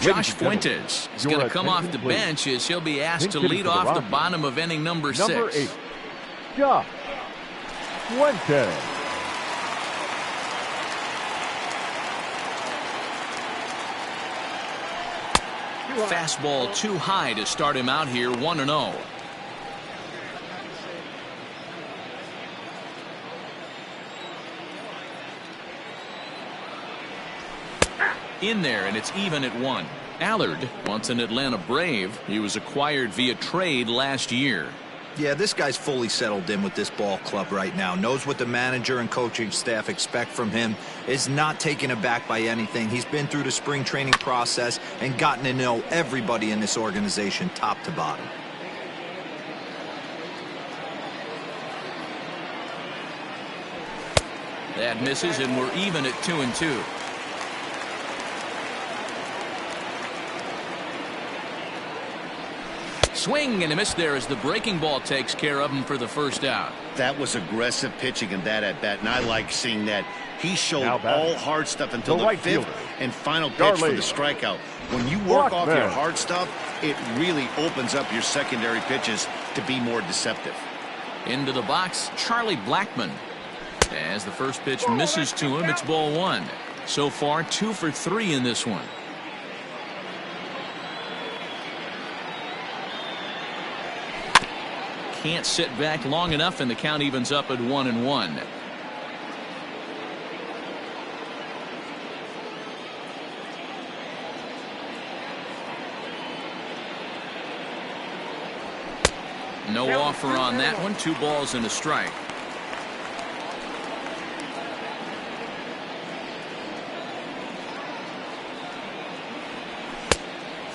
S1: Josh Fuentes is going to come off the bench as he'll be asked to lead off the bottom of inning number 6.
S4: Number 8, Josh Fuentes.
S1: Fastball too high to start him out here, 1-0. In there, and it's even at 1. Allard, once an Atlanta Brave, he was acquired via trade last year.
S3: Yeah, this guy's fully settled in with this ball club right now. Knows what the manager and coaching staff expect from him. Is not taken aback by anything. He's been through the spring training process and gotten to know everybody in this organization top to bottom.
S1: That misses, and we're even at 2-2. Swing and a miss there as the breaking ball takes care of him for the first out.
S2: That was aggressive pitching in that at bat, and I like seeing that. He showed all hard stuff until the fifth and final pitch for the strikeout. When you work off your hard stuff, it really opens up your secondary pitches to be more deceptive.
S1: Into the box, Charlie Blackmon. As the first pitch misses to him, it's ball one. So far, 2 for 3 in this one. Can't sit back long enough, and the count evens up at 1-1. No offer on that one. 2 balls and a strike.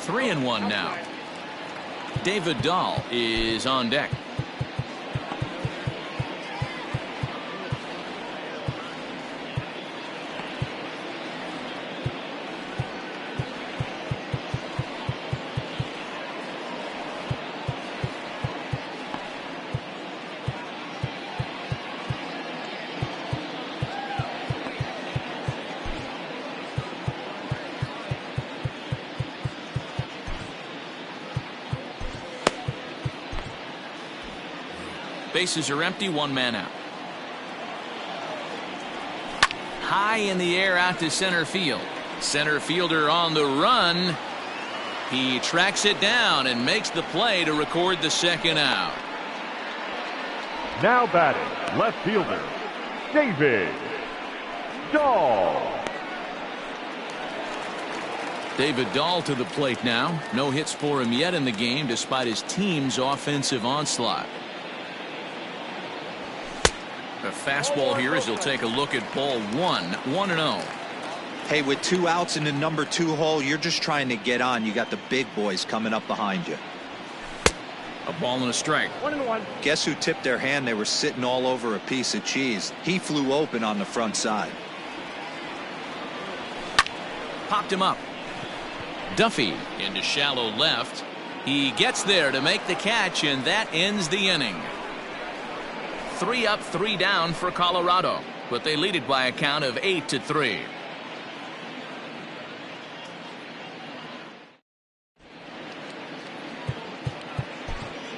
S1: Three and one now. David Dahl is on deck. Bases are empty, 1 man out. High in the air out to center field. Center fielder on the run. He tracks it down and makes the play to record the second out.
S4: Now batting, left fielder, David Dahl.
S1: David Dahl to the plate now. No hits for him yet in the game despite his team's offensive onslaught. A fastball here as he'll take a look at ball one. 1-0.
S3: Hey, with 2 outs in the number 2 hole, you're just trying to get on. You got the big boys coming up behind you.
S1: A ball and a strike.
S5: 1-1.
S3: Guess who tipped their hand? They were sitting all over a piece of cheese. He flew open on the front side.
S1: Popped him up. Duffy into shallow left. He gets there to make the catch, and that ends the inning. 3 up, 3 down for Colorado, but they lead it by a count of 8-3.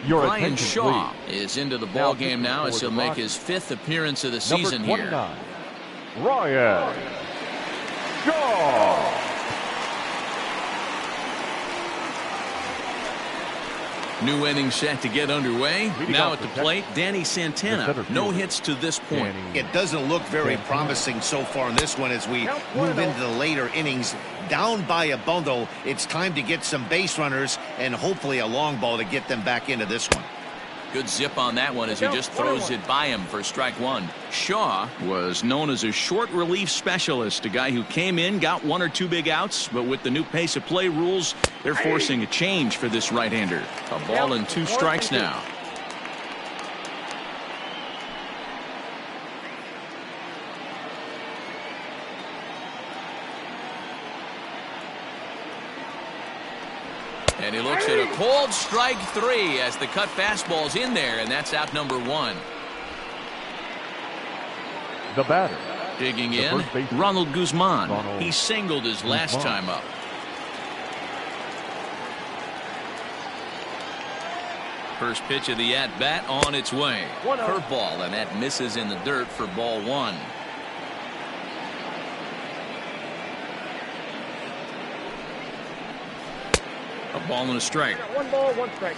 S1: Brian Shaw is into the ball game now as he'll make his 5th appearance of the season here.
S4: Brian Shaw.
S1: New inning set to get underway. Now at the plate, Danny Santana. No hits to this point.
S2: It doesn't look very promising so far in this one as we move into the later innings. Down by a bundle, it's time to get some base runners and hopefully a long ball to get them back into this one.
S1: Good zip on that one as he just throws it by him for strike one. Shaw was known as a short relief specialist, a guy who came in, got 1 or 2 big outs, but with the new pace of play rules, they're forcing a change for this right-hander. A ball and 2 strikes now. And he looks at a cold strike 3 as the cut fastball's in there, and that's out number 1.
S4: The batter.
S1: Digging in, Ronald Guzman. He singled his last time up. First pitch of the at-bat on its way. Curveball, and that misses in the dirt for ball 1. A ball and a strike.
S5: 1 ball, 1 strike.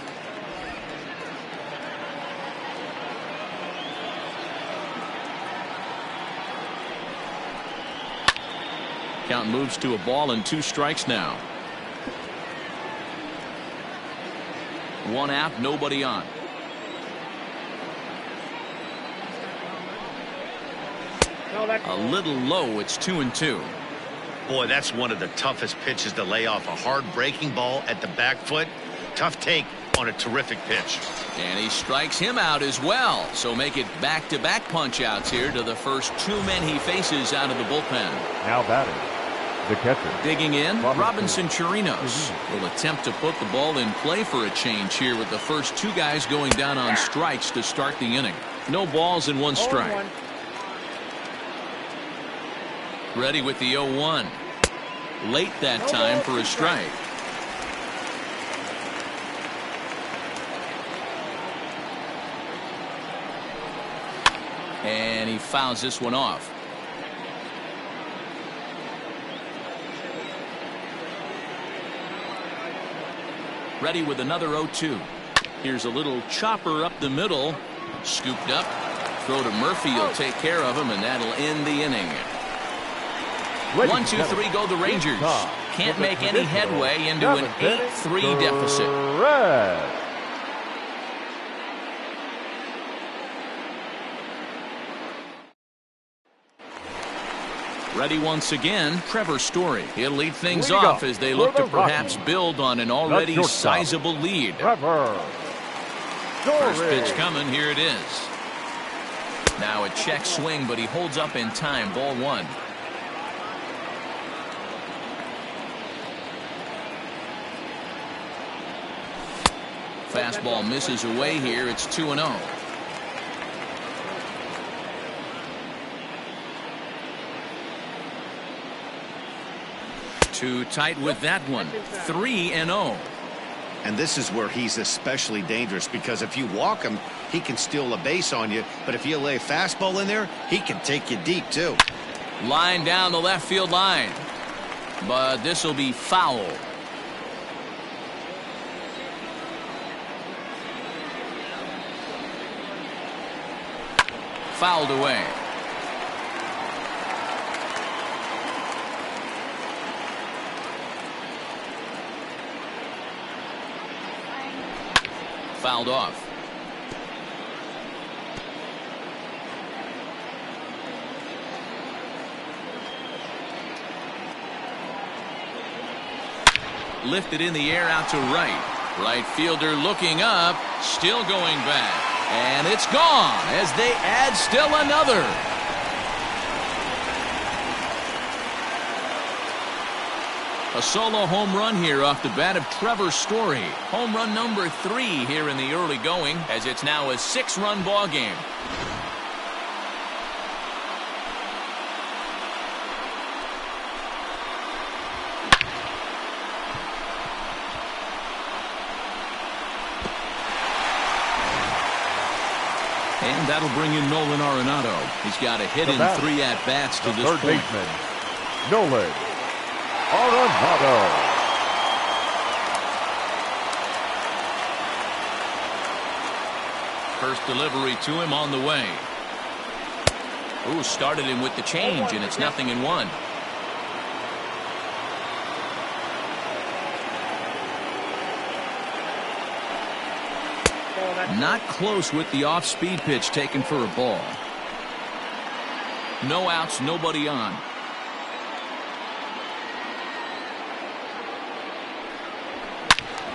S1: Count moves to a ball and 2 strikes now. 1 out, nobody on. A little low. It's 2-2.
S2: Boy, that's one of the toughest pitches to lay off. A hard breaking ball at the back foot. Tough take on a terrific pitch.
S1: And he strikes him out as well. So make it back-to-back punch-outs here to the first two men he faces out of the bullpen.
S4: Now batting, the catcher.
S1: Digging in, Robinson Chirinos will attempt to put the ball in play for a change here with the first two guys going down on strikes to start the inning. No balls and one strike. Ready with the 0-1. Late that time for a strike. And he fouls this one off. Ready with another 0-2. Here's a little chopper up the middle. Scooped up. Throw to Murphy. He'll take care of him, and that'll end the inning. 1-2-3 go the Rangers. Can't make any headway into an 8-3 deficit. Ready once again, Trevor Story. He'll lead things off as they look to perhaps build on an already sizable lead. First pitch coming, here it is. Now a check swing, but he holds up in time. Ball one. Fastball misses away here. It's 2-0. Too tight with that one. 3-0.
S2: And this is where he's especially dangerous, because if you walk him, he can steal a base on you. But if you lay a fastball in there, he can take you deep, too.
S1: Line down the left field line. But this will be foul. Fouled away. Fouled off. Lifted in the air out to right. Right fielder looking up, still going back. And it's gone as they add still another. A solo home run here off the bat of Trevor Story. Home run number 3 here in the early going, as it's now a 6-run ball game. And that'll bring in Nolan Arenado. He's got a hit in 3 at-bats to this point.
S4: Third baseman, Nolan Arenado.
S1: First delivery to him on the way. Ooh, started him with the change, and it's 0-1. Not close with the off-speed pitch taken for a ball. No outs, nobody on.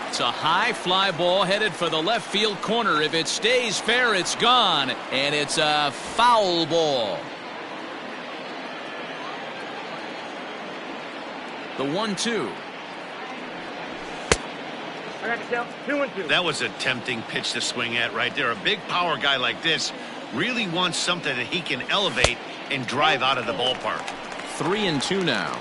S1: It's a high fly ball headed for the left field corner. If it stays fair, it's gone, and it's a foul ball. The 1-2.
S5: I got to count 2-2.
S2: That was a tempting pitch to swing at right there. A big power guy like this really wants something that he can elevate and drive out of the ballpark.
S1: 3-2 now.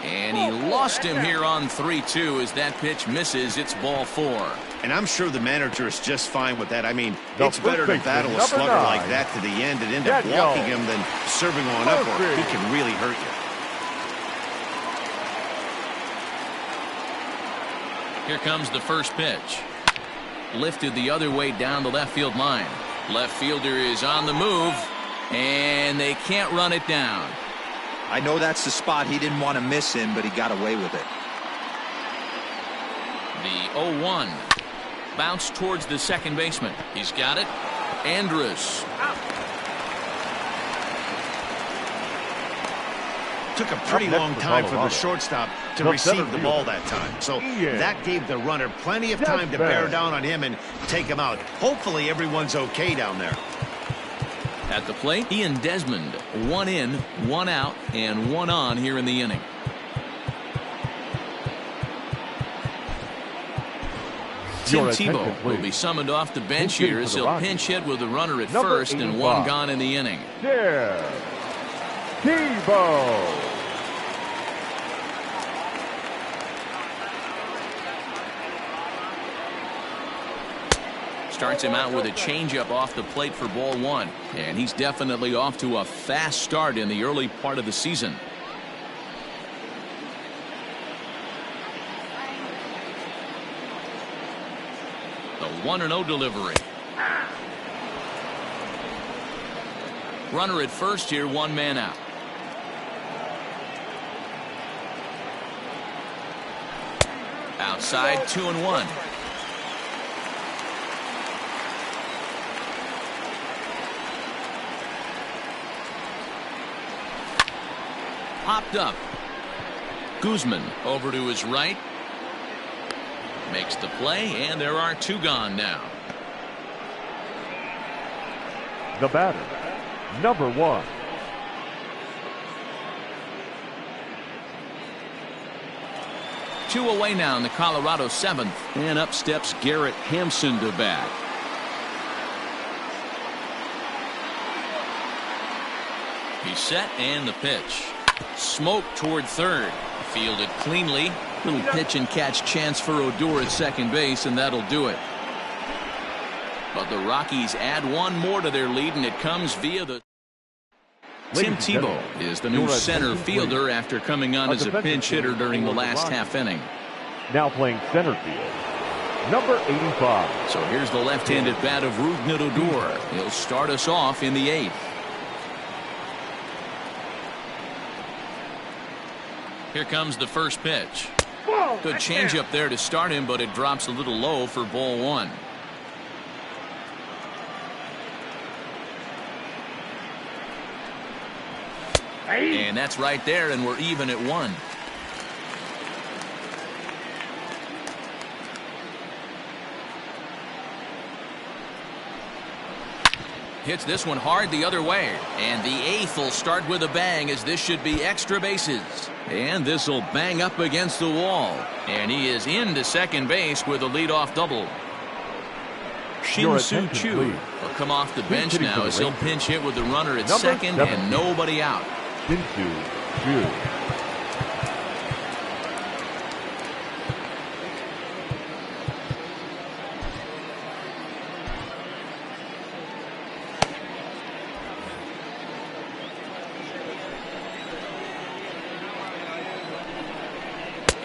S1: And he lost him here on 3-2 as that pitch misses. It's ball 4.
S2: And I'm sure the manager is just fine with that. I mean, it's better to battle a slugger like that to the end and end up walking him than serving on up, or he can really hurt you.
S1: Here comes the first pitch. Lifted the other way down the left field line. Left fielder is on the move, and they can't run it down.
S3: I know that's the spot he didn't want to miss in, but he got away with it.
S1: The 0-1. bounce towards the second baseman. He's got it. Andrus.
S2: Took a pretty long time for the shortstop to receive the ball that time. So that gave the runner plenty of time to bear down on him and take him out. Hopefully everyone's okay down there.
S1: At the plate, Ian Desmond. 1 in, 1 out, and 1 on here in the inning. Tim Tebow will be summoned off the bench here as he'll pinch hit with the runner at first and 1 gone in the inning.
S4: Tebow.
S1: Starts him out with a changeup off the plate for ball 1. And he's definitely off to a fast start in the early part of the season. The 1-0 delivery. Runner at first here, 1 man out. Outside, 2-1. Popped up. Guzman over to his right. Makes the play, and there are 2 gone now.
S4: The batter, number 1.
S1: Two away now in the Colorado 7th. And up steps Garrett Hampson to bat. He's set, and the pitch. Smoke toward third. Fielded cleanly. Little pitch and catch chance for Odor at second base, and that'll do it. But the Rockies add 1 more to their lead, and it comes via the... Tim Tebow is the new center fielder after coming on as a pinch hitter during the last half inning.
S4: Now playing center field, number 85.
S1: So here's the left-handed bat of Rougned Odor. He'll start us off in the 8th. Here comes the first pitch. Good changeup there to start him, but it drops a little low for ball 1. And that's right there, and we're even at 1. Hits this one hard the other way. And the 8th will start with a bang, as this should be extra bases. And this will bang up against the wall. And he is into second base with a leadoff double. Shin-Soo Choo will come off the bench now as he'll pinch hit with the runner at second and nobody out.
S4: Shin-Soo Choo.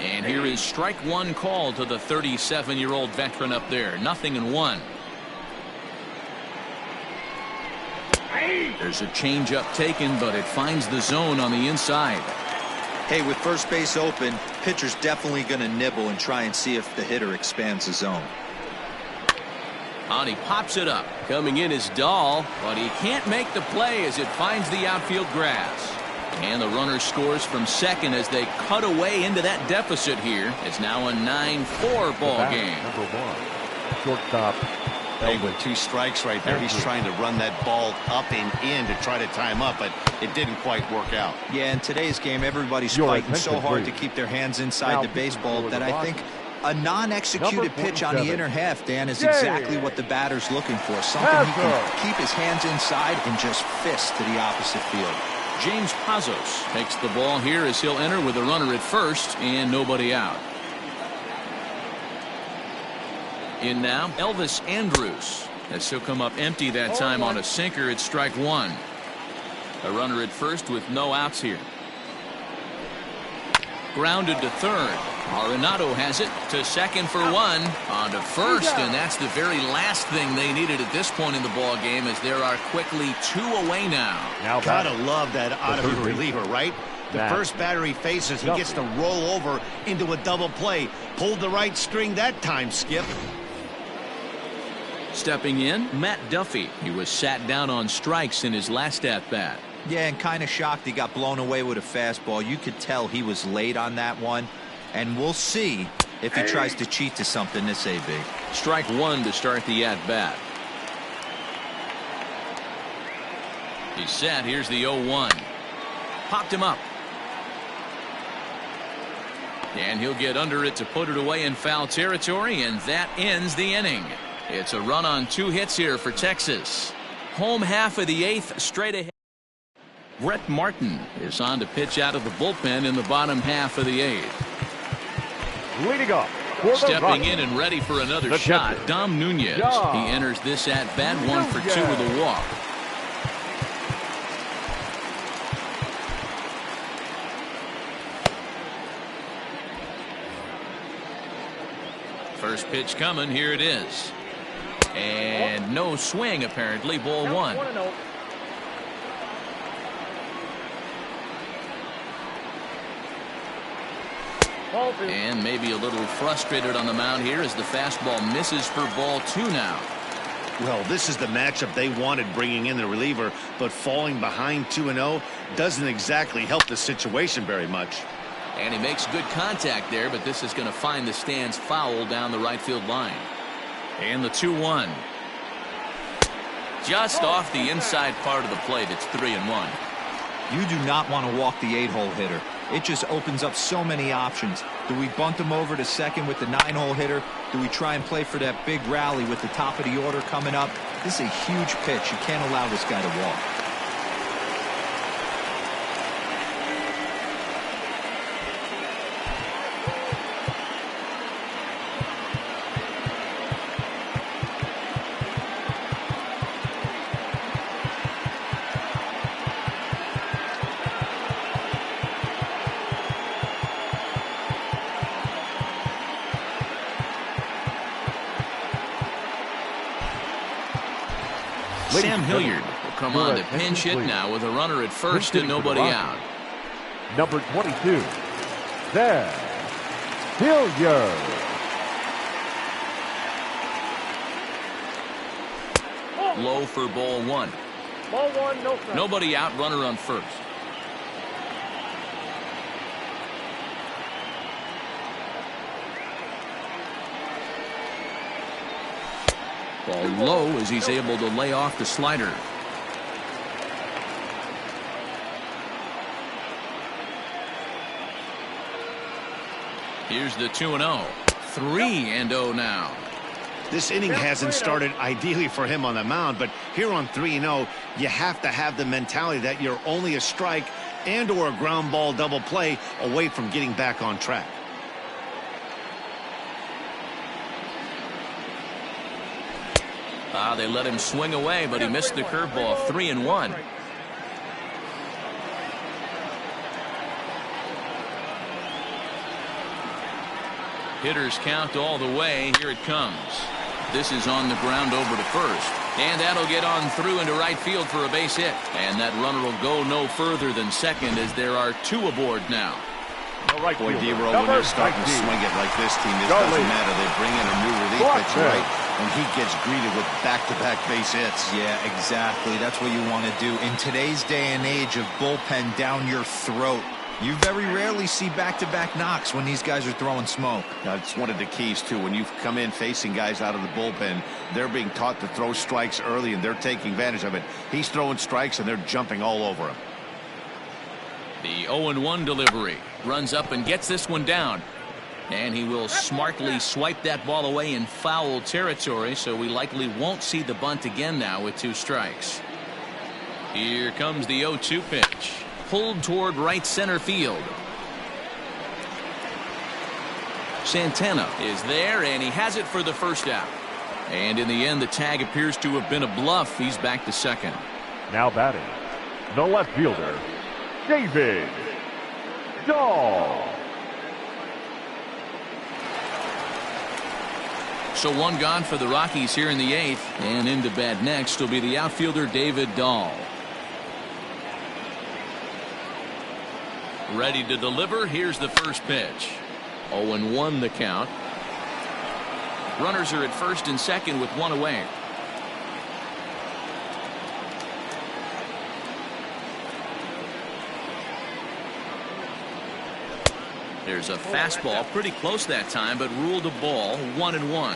S1: And here is strike 1 call to the 37-year-old veteran up there. 0-1. There's a changeup taken, but it finds the zone on the inside.
S3: Hey, with first base open, pitcher's definitely going to nibble and try and see if the hitter expands the zone.
S1: And he pops it up. Coming in is Dahl, but he can't make the play as it finds the outfield grass. And the runner scores from second as they cut away into that deficit here. It's now a 9-4 ball game.
S4: Number 1. Shortstop.
S2: Hey, with 2 strikes right there, he's trying to run that ball up and in to try to tie him up, but it didn't quite work out.
S3: Yeah, in today's game, everybody's fighting so hard to keep their hands inside the baseball that I think a non-executed pitch on the inner half, Dan, is exactly what the batter's looking for. Something he can keep his hands inside and just fist to the opposite field.
S1: James Pazos takes the ball here as he'll enter with a runner at first and nobody out. In now, Elvis Andrus, as he'll come up empty that time on a sinker at strike 1. A runner at first with no outs here. Grounded to third. Arenado has it to second for 1. On to first, and that's the very last thing they needed at this point in the ball game, as there are quickly 2 away now.
S2: Gotta love that out of a reliever, right? The first batter he faces, he gets to roll over into a double play. Pulled the right string that time, Skip.
S1: Stepping in, Matt Duffy. He was sat down on strikes in his last at-bat.
S3: Yeah, and kind of shocked he got blown away with a fastball. You could tell he was late on that one. And we'll see if he tries to cheat to something this AB.
S1: Strike one to start the at-bat. He's set. Here's the 0-1. Popped him up. And he'll get under it to put it away in foul territory, and that ends the inning. It's a run on 2 hits here for Texas. Home half of the 8th, straight ahead. Brett Martin is on to pitch out of the bullpen in the bottom half of the 8th.
S4: Leading up.
S1: Stepping in and ready for another shot, Dom Nunez. He enters this at-bat 1 for 2 with a walk. First pitch coming. Here it is. And no swing, apparently. Ball 1. And maybe a little frustrated on the mound here as the fastball misses for ball 2 now.
S2: Well, this is the matchup they wanted, bringing in the reliever, but falling behind 2-0 doesn't exactly help the situation very much.
S1: And he makes good contact there, but this is going to find the stands foul down the right field line. And the 2-1. Just off the inside part of the plate. It's 3-1.
S3: You do not want to walk the 8-hole hitter. It just opens up so many options. Do we bunt him over to second with the 9-hole hitter? Do we try and play for that big rally with the top of the order coming up? This is a huge pitch. You can't allow this guy to walk.
S1: Sam Hilliard will come on to pinch hit now with a runner at first and nobody out.
S4: Number 22, Sam Hilliard.
S1: Low for ball 1.
S5: Ball 1, no strike.
S1: Nobody out, runner on first. Ball low as he's able to lay off the slider. Here's the 2-0. 3-0 now.
S2: This inning hasn't started ideally for him on the mound, but here on 3-0, you have to have the mentality that you're only a strike and or a ground ball double play away from getting back on track.
S1: They let him swing away, but he missed the curveball. 3-1. Hitters count all the way. Here it comes. This is on the ground over to first. And that'll get on through into right field for a base hit. And that runner will go no further than second as there are 2 aboard now.
S2: Boy, D-Roll, when they're starting to swing it like this team, it doesn't matter. They bring in a new relief pitcher, right? And he gets greeted with back-to-back base hits.
S3: Yeah, exactly. That's what you want to do. In today's day and age of bullpen down your throat, you very rarely see back-to-back knocks when these guys are throwing smoke.
S2: That's one of the keys, too. When you come in facing guys out of the bullpen, they're being taught to throw strikes early, and they're taking advantage of it. He's throwing strikes, and they're jumping all over him.
S1: The 0-1 delivery. Runs up and gets this one down. And he will smartly swipe that ball away in foul territory, so we likely won't see the bunt again now with 2 strikes. Here comes the 0-2 pitch. Pulled toward right center field. Santana is there, and he has it for the first out. And in the end, the tag appears to have been a bluff. He's back to second.
S4: Now batting, the left fielder, David Dahl.
S1: So 1 gone for the Rockies here in the 8th. And into bat next will be the outfielder David Dahl. Ready to deliver. Here's the first pitch. 0-1 the count. Runners are at first and second with 1 away. There's a fastball pretty close that time, but ruled a ball, 1-1.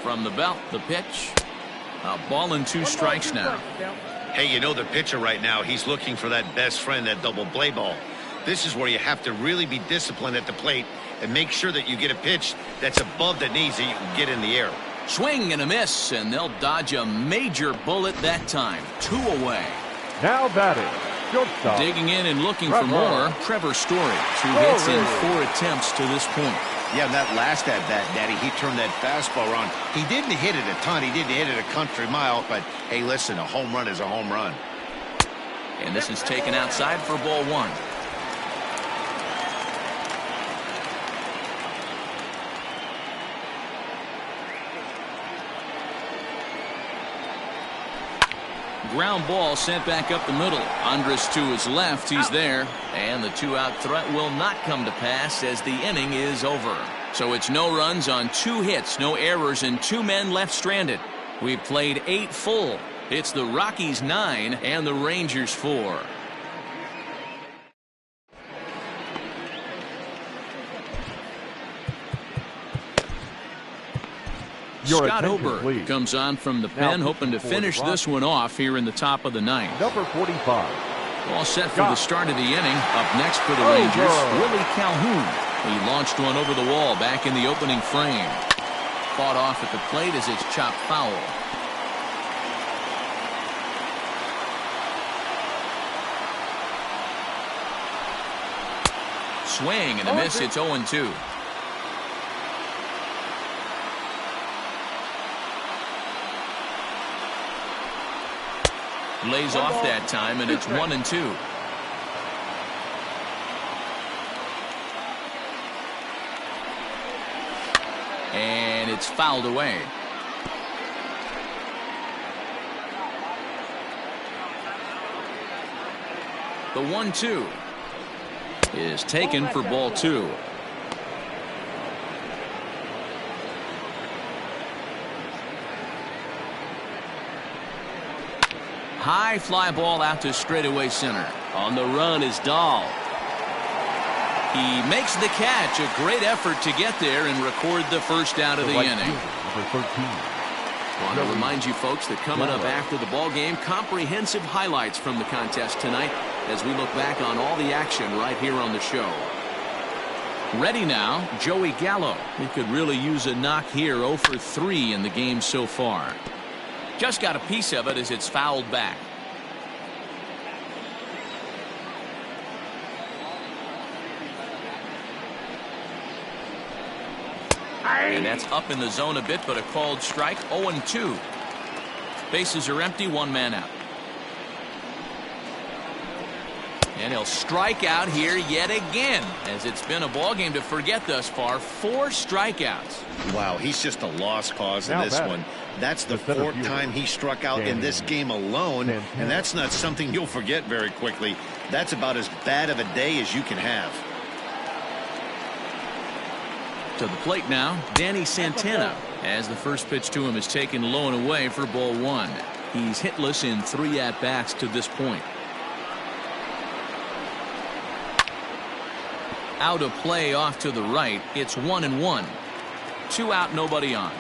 S1: From the belt, the pitch. A ball and 2 strikes now.
S2: Hey, you know the pitcher right now, he's looking for that best friend, that double play ball. This is where you have to really be disciplined at the plate and make sure that you get a pitch that's above the knees that you can get in the air.
S1: Swing and a miss, and they'll dodge a major bullet that time. 2 away.
S4: Now batting, shortstop.
S1: Digging in and looking for more, Trevor Story. 2 hits in 4 attempts to this point.
S2: Yeah, that last at-bat, Daddy, he turned that fastball around. He didn't hit it a ton. He didn't hit it a country mile, but, hey, listen, a home run is a home run.
S1: And this is taken outside for ball 1. Ground ball sent back up the middle. Andrus to his left. He's there. And the 2-out threat will not come to pass as the inning is over. So it's no runs on 2 hits, no errors, and 2 men left stranded. We've played 8 full. It's the Rockies 9 and the Rangers 4. Scott Oberg comes on from the pen, hoping to finish this one off here in the top of the 9th.
S4: Number 45.
S1: All set for the start of the inning. Up next for the Rangers, Willie Calhoun. He launched one over the wall back in the opening frame. Fought off at the plate as it's chopped foul. Swing and a miss. It's 0-2. Lays off that time, and it's 1-2. And it's fouled away. The 1-2 is taken for ball 2. High fly ball out to straightaway center. On the run is Dahl. He makes the catch. A great effort to get there and record the first out of the inning.
S4: Number 13.
S6: I want to remind you folks that coming up after the ball game, comprehensive highlights from the contest tonight as we look back on all the action right here on the show.
S1: Ready now, Joey Gallo. He could really use a knock here. 0 for 3 in the game so far. Just got a piece of it as it's fouled back. And that's up in the zone a bit, but a called strike. 0-2. Bases are empty, 1 man out. And he'll strike out here yet again, as it's been a ball game to forget thus far. 4 strikeouts.
S2: Wow, he's just a lost cause in this one. That's the 4th time he struck out in this game alone, and that's not something you'll forget very quickly. That's about as bad of a day as you can have.
S1: To the plate now, Danny Santana, as the first pitch to him is taken low and away for ball 1. He's hitless in 3 at-bats to this point. Out of play off to the right. It's 1-1. 2 out, nobody on.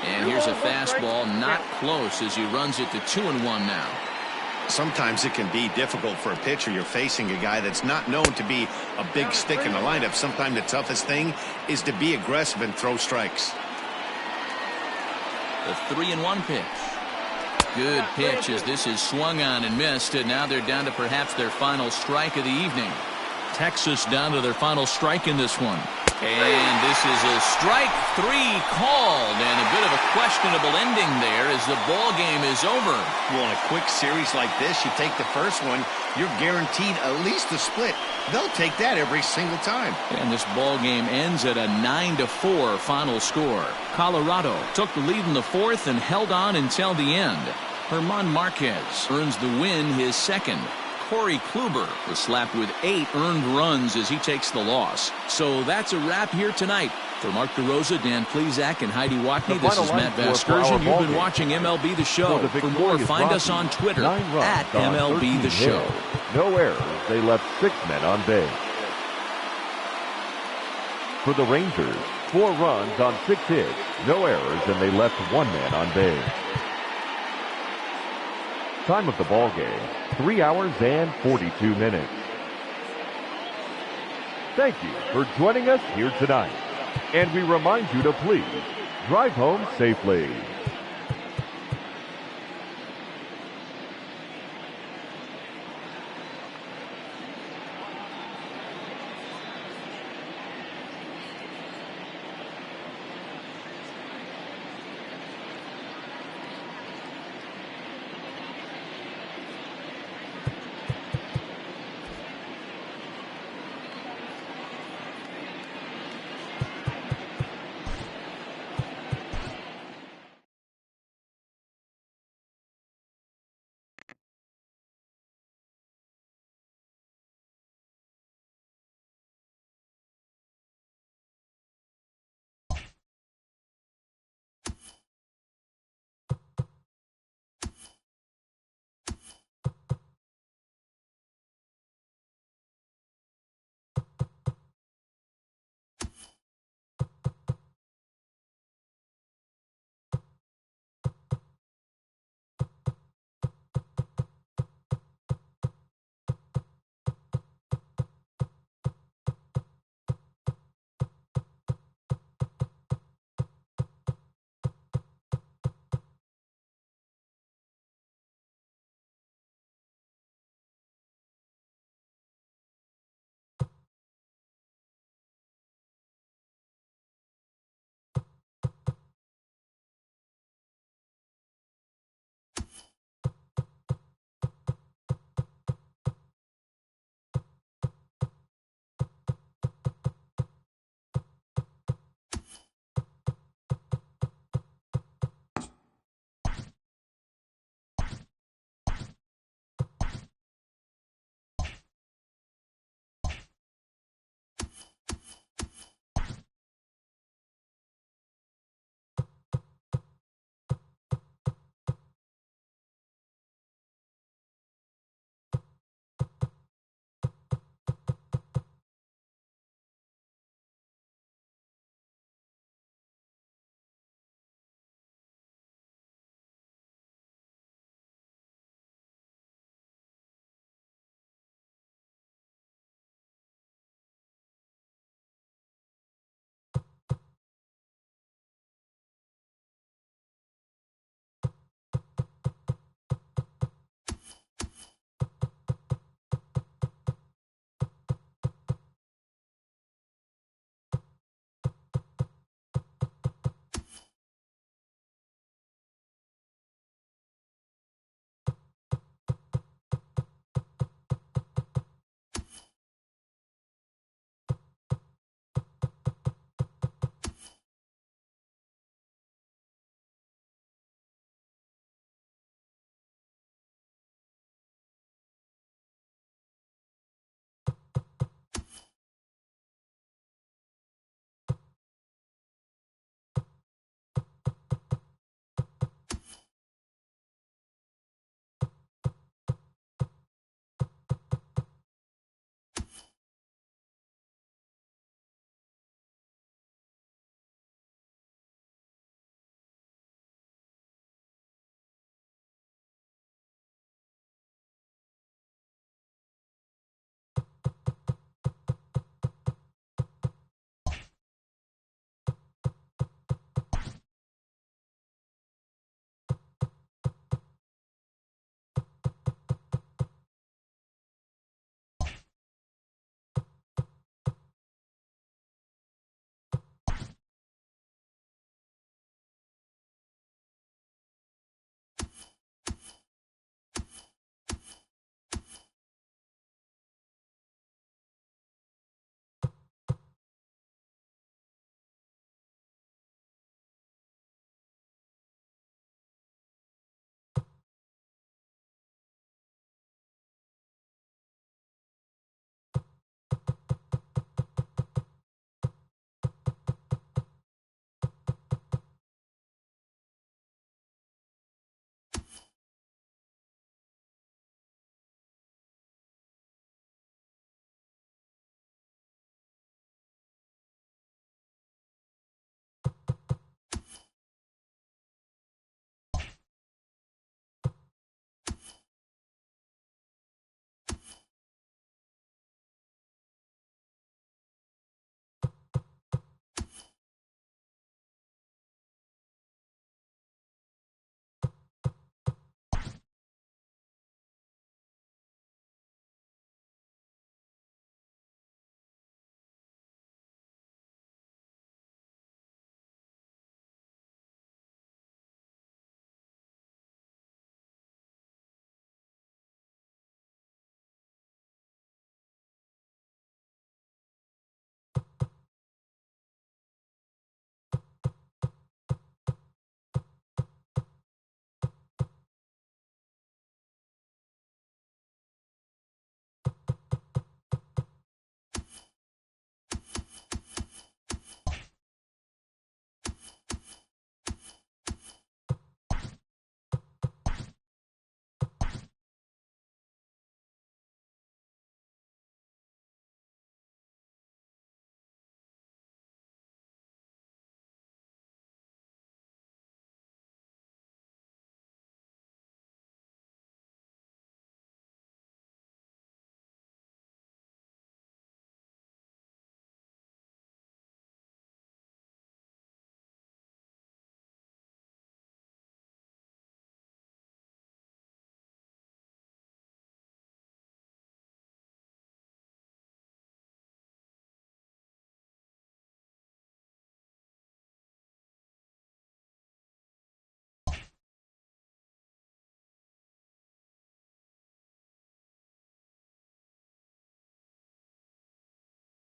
S1: And here's a fastball, not close, as he runs it to 2-1 now.
S2: Sometimes it can be difficult for a pitcher. You're facing a guy that's not known to be a big stick in the lineup. Sometimes the toughest thing is to be aggressive and throw strikes.
S1: The 3-1 pitch. Good pitch as this is swung on and missed, and now they're down to perhaps their final strike of the evening. Texas down to their final strike in this one. And this is a strike 3 called, and a bit of a questionable ending there as the ball game is over.
S2: Well, in a quick series like this, you take the first one, you're guaranteed at least a split. They'll take that every single time.
S1: And this ball game ends at a 9-4 final score. Colorado took the lead in the 4th and held on until the end. Herman Marquez earns the win, his 2nd. Corey Kluber was slapped with 8 earned runs as he takes the loss. So that's a wrap here tonight. For Mark DeRosa, Dan Plezak, and Heidi Watney,
S4: The
S1: this is
S4: final
S1: Matt
S4: line score for our
S1: Vasgersian. You've
S4: ball
S1: been
S4: game.
S1: watching MLB The Show.
S4: For the
S1: For more,
S4: victorious
S1: find us
S4: Rockies,
S1: on Twitter
S4: 9 runs
S1: at
S4: on
S1: MLB
S4: 13
S1: The Show.
S4: hits. No errors. They left 6 men on base. For the Rangers, 4 runs on 6 hits. No errors, and they left 1 man on base. Time of the ball game, 3 hours and 42 minutes. Thank you for joining us here tonight. And we remind you to please drive home safely.